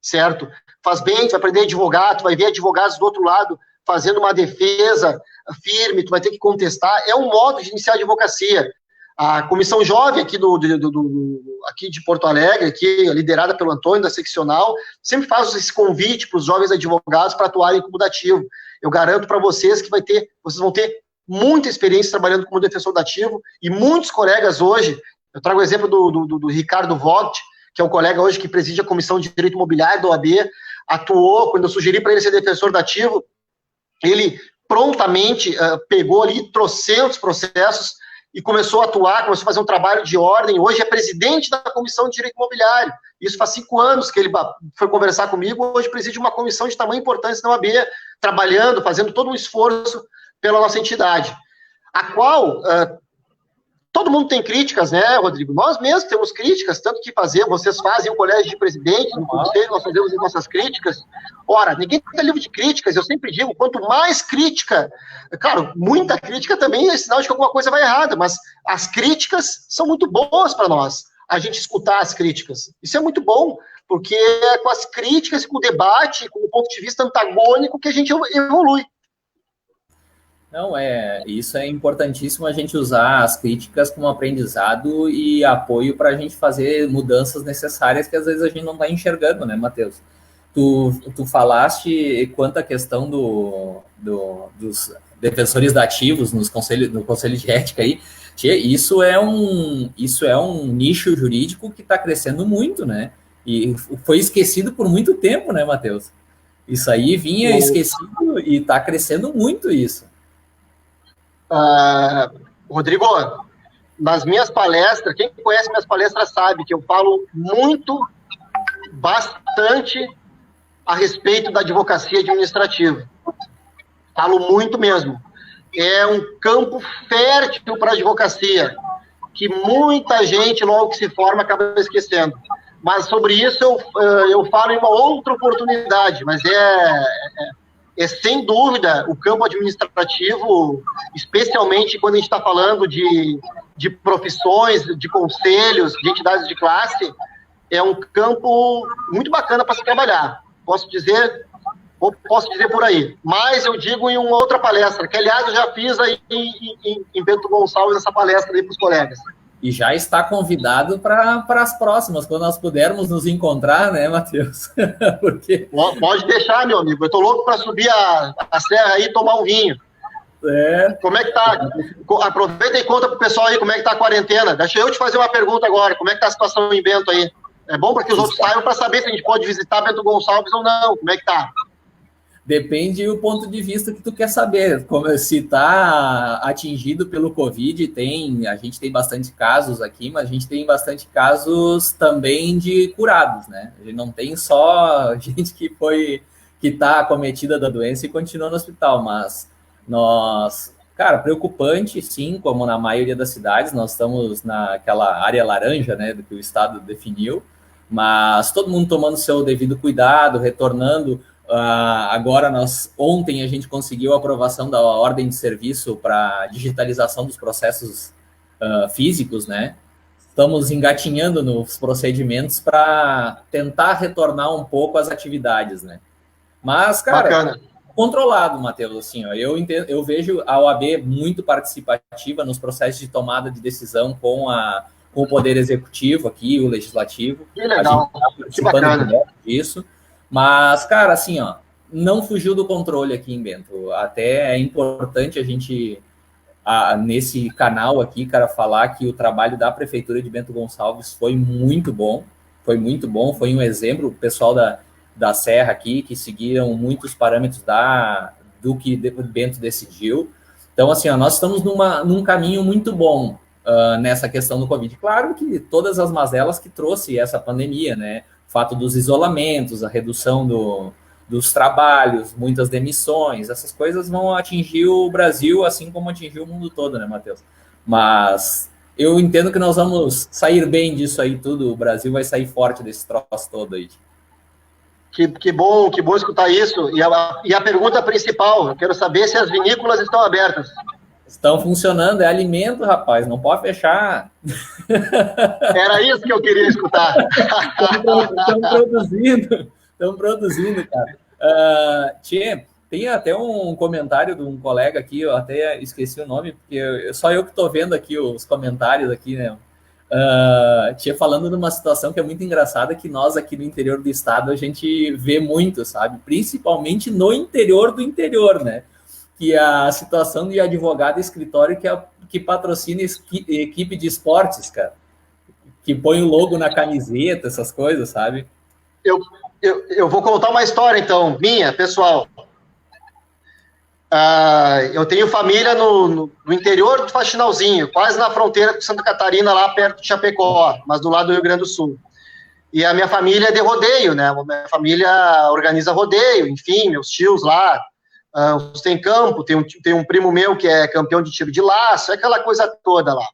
certo? Faz bem, tu vai aprender advogado, tu vai ver advogados do outro lado fazendo uma defesa firme, tu vai ter que contestar. É um modo de iniciar a advocacia. A comissão jovem aqui aqui de Porto Alegre, aqui, liderada pelo Antônio, da seccional, sempre faz esse convite para os jovens advogados para atuarem como dativo. Eu garanto para vocês que vocês vão ter muita experiência trabalhando como defensor dativo, e muitos colegas hoje, eu trago o exemplo do Ricardo Vogt, que é um colega hoje que preside a Comissão de Direito Imobiliário da OAB, atuou, quando eu sugeri para ele ser defensor dativo, ele prontamente pegou ali trocentos processos e começou a atuar, começou a fazer um trabalho de ordem. Hoje é presidente da Comissão de Direito Imobiliário. Isso faz 5 anos que ele foi conversar comigo. Hoje preside uma comissão de tamanha importância na OAB, trabalhando, fazendo todo um esforço pela nossa entidade, a qual todo mundo tem críticas, né, Rodrigo? Nós mesmos temos críticas, tanto que vocês fazem o colégio de presidentes, no conselho, nós fazemos as nossas críticas. Ora, ninguém tem livro de críticas, eu sempre digo, quanto mais crítica, claro, muita crítica também é sinal de que alguma coisa vai errada, mas as críticas são muito boas para nós, a gente escutar as críticas. Isso é muito bom, porque é com as críticas, com o debate, com o ponto de vista antagônico que a gente evolui. Não, isso é importantíssimo, a gente usar as críticas como aprendizado e apoio para a gente fazer mudanças necessárias que às vezes a gente não está enxergando, né, Matheus? Tu falaste quanto à questão dos defensores dativos no conselho de ética aí, isso é um nicho jurídico que está crescendo muito, né? E foi esquecido por muito tempo, né, Matheus? Isso aí vinha esquecido e está crescendo muito isso. Rodrigo, nas minhas palestras, quem conhece minhas palestras sabe que eu falo bastante a respeito da advocacia administrativa. Falo muito mesmo. É um campo fértil para a advocacia, que muita gente, logo que se forma, acaba esquecendo. Mas sobre isso eu falo em uma outra oportunidade, mas sem dúvida, o campo administrativo, especialmente quando a gente está falando de profissões, de conselhos, de entidades de classe, é um campo muito bacana para se trabalhar. Posso dizer por aí. Mas eu digo em uma outra palestra, que aliás eu já fiz aí em Bento Gonçalves essa palestra aí para os colegas. E já está convidado para as próximas, quando nós pudermos nos encontrar, né, Matheus? Porque... Pode deixar, meu amigo. Eu estou louco para subir a serra aí e tomar um vinho. Como é que tá? Aproveita e conta pro pessoal aí como é que tá a quarentena. Deixa eu te fazer uma pergunta agora. Como é que tá a situação em Bento aí? É bom para que os outros saibam para saber se a gente pode visitar Bento Gonçalves ou não. Como é que tá? Depende do ponto de vista que tu quer saber. Se está atingido pelo Covid, a gente tem bastante casos aqui, mas a gente tem bastante casos também de curados, né? A gente não tem só gente que está acometida da doença e continua no hospital, mas cara, preocupante, sim, como na maioria das cidades, nós estamos naquela área laranja, né, do que o Estado definiu, mas todo mundo tomando seu devido cuidado, retornando. Agora, ontem a gente conseguiu a aprovação da ordem de serviço para digitalização dos processos físicos, né? Estamos engatinhando nos procedimentos para tentar retornar um pouco às atividades, né? Mas, cara, bacana. Controlado, Matheus, assim, ó, eu vejo a OAB muito participativa nos processos de tomada de decisão com o Poder Executivo aqui, o Legislativo. Que legal, que bacana. Disso. Mas, cara, assim, ó, não fugiu do controle aqui em Bento. Até é importante a gente, nesse canal aqui, cara, falar que o trabalho da Prefeitura de Bento Gonçalves foi muito bom, foi um exemplo, o pessoal da Serra aqui, que seguiram muitos parâmetros do que Bento decidiu. Então, assim, ó, nós estamos num caminho muito bom nessa questão do Covid. Claro que todas as mazelas que trouxe essa pandemia, né? O fato dos isolamentos, a redução dos trabalhos, muitas demissões, essas coisas vão atingir o Brasil, assim como atingiu o mundo todo, né, Matheus? Mas eu entendo que nós vamos sair bem disso aí tudo, o Brasil vai sair forte desse troço todo aí. Que bom escutar isso. E a pergunta principal, eu quero saber se as vinícolas estão abertas. Estão funcionando, é alimento, rapaz, não pode fechar. Era isso que eu queria escutar. Estão produzindo, cara. Tem até um comentário de um colega aqui, eu até esqueci o nome, porque só eu que estou vendo aqui os comentários aqui, né? Falando de uma situação que é muito engraçada, que nós aqui no interior do estado a gente vê muito, sabe? Principalmente no interior do interior, né? Que é a situação de advogado e escritório que patrocina equipe de esportes, cara. Que põe o logo na camiseta, essas coisas, sabe? Eu vou contar uma história, então, minha, pessoal. Eu tenho família no interior do Faxinalzinho, quase na fronteira com Santa Catarina, lá perto de Chapecó, mas do lado do Rio Grande do Sul. E a minha família é de rodeio, né? A minha família organiza rodeio, enfim, meus tios lá, tem campo, tem um primo meu que é campeão de tiro de laço, aquela coisa toda lá.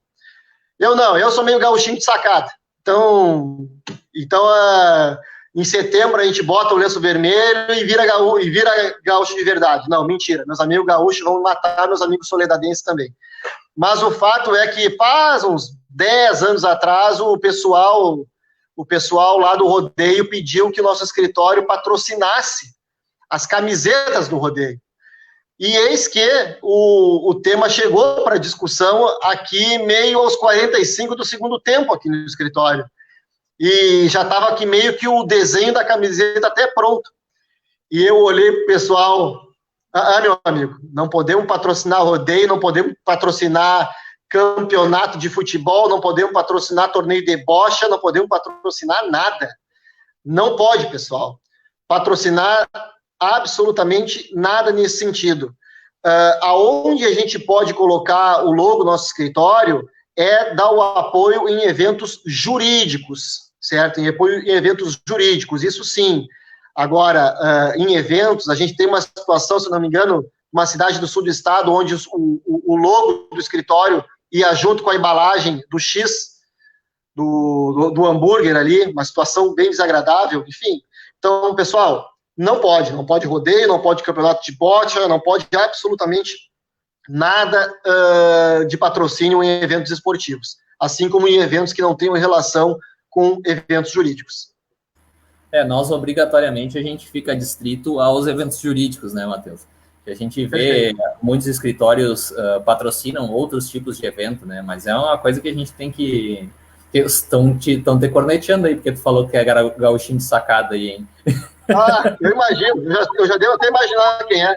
Eu não, eu sou meio gauchinho de sacada. Então em setembro a gente bota o lenço vermelho e vira gaúcho de verdade. Não, mentira. Meus amigos gaúchos vão matar meus amigos soledadenses também. Mas o fato é que faz uns 10 anos atrás o pessoal lá do rodeio pediu que o nosso escritório patrocinasse as camisetas do rodeio. E eis que o tema chegou para discussão aqui meio aos 45 do segundo tempo aqui no escritório. E já estava aqui meio que o desenho da camiseta até pronto. E eu olhei para o pessoal, meu amigo, não podemos patrocinar rodeio, não podemos patrocinar campeonato de futebol, não podemos patrocinar torneio de bocha, não podemos patrocinar nada. Não pode, pessoal, patrocinar absolutamente nada nesse sentido. Aonde a gente pode colocar o logo do nosso escritório é dar o apoio em eventos jurídicos, certo? Em apoio em eventos jurídicos, isso sim. Agora, em eventos, a gente tem uma situação, se não me engano, uma cidade do sul do estado, onde o logo do escritório ia junto com a embalagem do X, do hambúrguer ali, uma situação bem desagradável, enfim. Então, pessoal, não pode rodeio, não pode campeonato de bocha, não pode absolutamente nada de patrocínio em eventos esportivos, assim como em eventos que não tenham relação com eventos jurídicos. Nós obrigatoriamente a gente fica distrito aos eventos jurídicos, né, Matheus? Que a gente vê muitos escritórios patrocinam outros tipos de evento, né? Mas é uma coisa que a gente tem que estão te corneteando aí, porque tu falou que é gauchinho de sacada aí, hein? Eu imagino, eu já devo até imaginar quem é.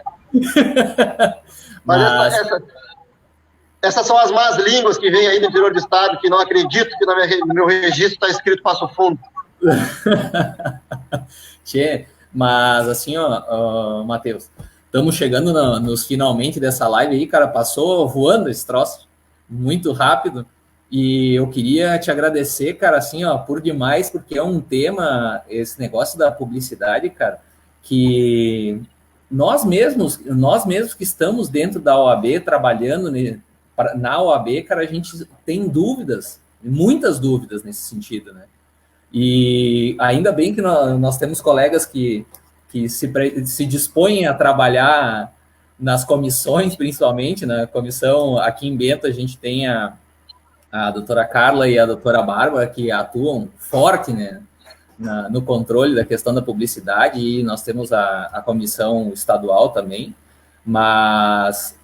Mas essas são as más línguas que vêm aí do interior do estado, que não acredito que no meu registro está escrito Passo Fundo. Tchê, mas assim, Matheus, estamos chegando nos finalmente dessa live aí, cara, passou voando esse troço, muito rápido. E eu queria te agradecer, cara, assim, por demais, porque é um tema, esse negócio da publicidade, cara, que nós mesmos que estamos dentro da OAB, trabalhando na OAB, cara, a gente tem dúvidas, muitas dúvidas nesse sentido, né? E ainda bem que nós temos colegas que se dispõem a trabalhar nas comissões, principalmente, na comissão aqui em Bento, a gente tem a doutora Carla e a doutora Bárbara, que atuam forte, né, no controle da questão da publicidade, e nós temos a comissão estadual também, mas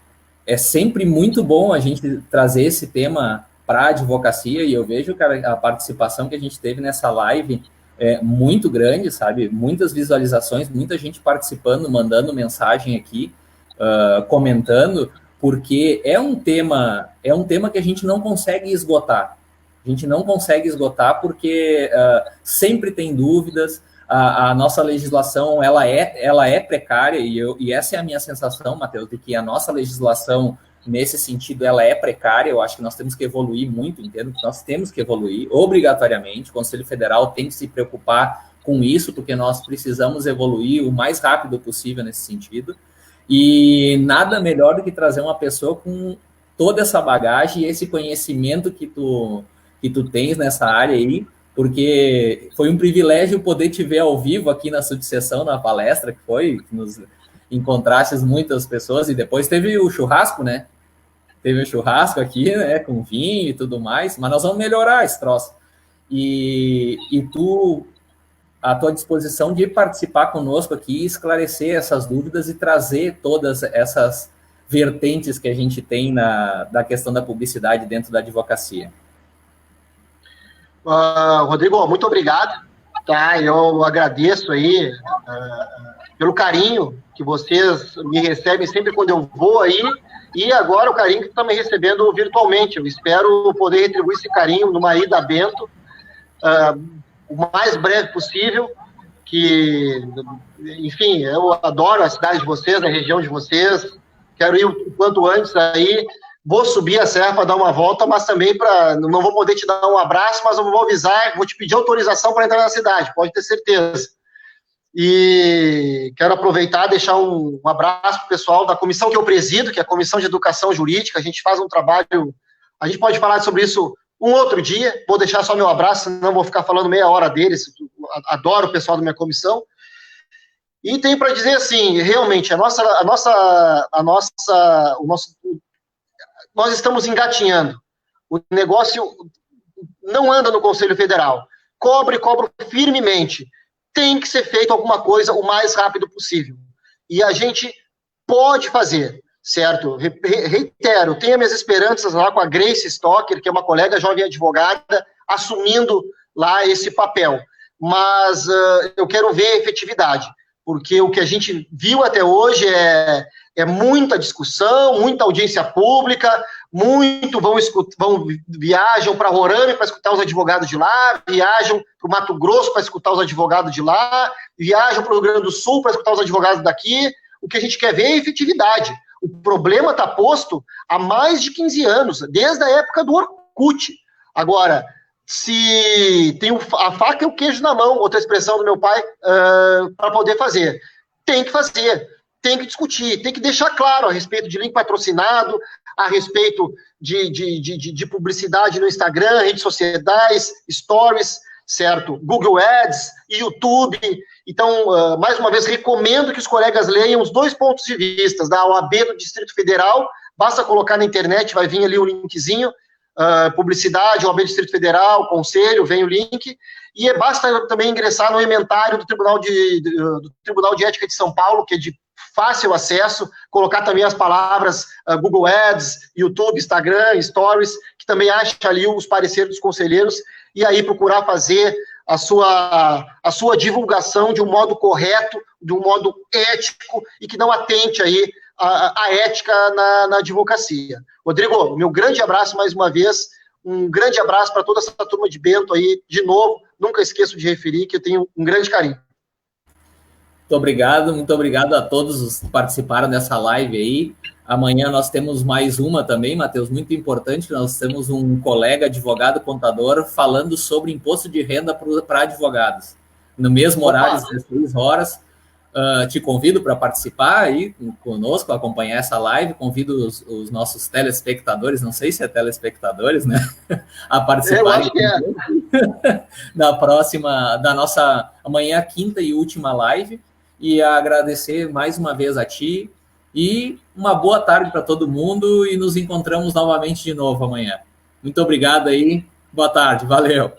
é sempre muito bom a gente trazer esse tema para a advocacia, e eu vejo, cara, a participação que a gente teve nessa live é muito grande, sabe? Muitas visualizações, muita gente participando, mandando mensagem aqui, comentando, porque é um tema que a gente não consegue esgotar. A gente não consegue esgotar porque sempre tem dúvidas, a nossa legislação ela é precária, e essa é a minha sensação, Matheus, de que a nossa legislação, nesse sentido, ela é precária. Eu acho que nós temos que evoluir muito, entendo que nós temos que evoluir, obrigatoriamente. O Conselho Federal tem que se preocupar com isso, porque nós precisamos evoluir o mais rápido possível nesse sentido. E nada melhor do que trazer uma pessoa com toda essa bagagem e esse conhecimento que tu tens nessa área aí, porque foi um privilégio poder te ver ao vivo aqui na subseção, na palestra, que nos encontraste muitas pessoas, e depois teve o churrasco, né? Teve o churrasco aqui, né, com vinho e tudo mais, mas nós vamos melhorar esse troço. E tu, à tua disposição de participar conosco aqui, esclarecer essas dúvidas e trazer todas essas vertentes que a gente tem da questão da publicidade dentro da advocacia. Rodrigo, muito obrigado. Tá, eu agradeço aí pelo carinho que vocês me recebem sempre quando eu vou aí, e agora o carinho que estão me recebendo virtualmente. Eu espero poder retribuir esse carinho numa ida a Bento, o mais breve possível, que, enfim, eu adoro a cidade de vocês, a região de vocês, quero ir o quanto antes aí, vou subir a serra para dar uma volta, mas também não vou poder te dar um abraço, mas eu vou avisar, vou te pedir autorização para entrar na cidade, pode ter certeza. E quero aproveitar e deixar um abraço para o pessoal da comissão que eu presido, que é a Comissão de Educação Jurídica. A gente faz um trabalho, a gente pode falar sobre isso um outro dia. Vou deixar só meu abraço, senão vou ficar falando meia hora deles. Adoro o pessoal da minha comissão. E tenho para dizer assim, realmente, nós estamos engatinhando. O negócio não anda no Conselho Federal. Cobro firmemente. Tem que ser feito alguma coisa o mais rápido possível. E a gente pode fazer, certo? Reitero, tenho minhas esperanças lá com a Grace Stocker, que é uma colega jovem advogada, assumindo lá esse papel. Mas eu quero ver a efetividade, porque o que a gente viu até hoje é muita discussão, muita audiência pública, viajam para Roraima para escutar os advogados de lá, viajam para o Mato Grosso para escutar os advogados de lá, viajam para o Rio Grande do Sul para escutar os advogados daqui. O que a gente quer ver é efetividade. O problema está posto há mais de 15 anos, desde a época do Orkut. Agora, se tem a faca e o queijo na mão, outra expressão do meu pai, para poder fazer. Tem que fazer, tem que discutir, tem que deixar claro a respeito de link patrocinado, a respeito de publicidade no Instagram, redes sociais, stories, certo? Google Ads, YouTube. Então, mais uma vez, recomendo que os colegas leiam os dois pontos de vista da OAB do Distrito Federal. Basta colocar na internet, vai vir ali o linkzinho, publicidade, OAB do Distrito Federal, conselho, vem o link. E basta também ingressar no ementário do Tribunal de Ética de São Paulo, que é de fácil acesso, colocar também as palavras Google Ads, YouTube, Instagram, Stories, que também acha ali os pareceres dos conselheiros, e aí procurar fazer a sua divulgação de um modo correto, de um modo ético, e que não atente aí a ética na advocacia. Rodrigo, meu grande abraço mais uma vez, um grande abraço para toda essa turma de Bento aí, de novo, nunca esqueço de referir que eu tenho um grande carinho. Muito obrigado a todos os que participaram dessa live aí. Amanhã nós temos mais uma também, Matheus, muito importante. Nós temos um colega advogado contador falando sobre imposto de renda para advogados. No mesmo horário, às 16 horas. Te convido para participar aí conosco, acompanhar essa live. Convido os nossos telespectadores, não sei se é telespectadores, né? A participarem da nossa amanhã, quinta e última live. E agradecer mais uma vez a ti. E uma boa tarde para todo mundo e nos encontramos novamente de novo amanhã. Muito obrigado aí. Boa tarde. Valeu.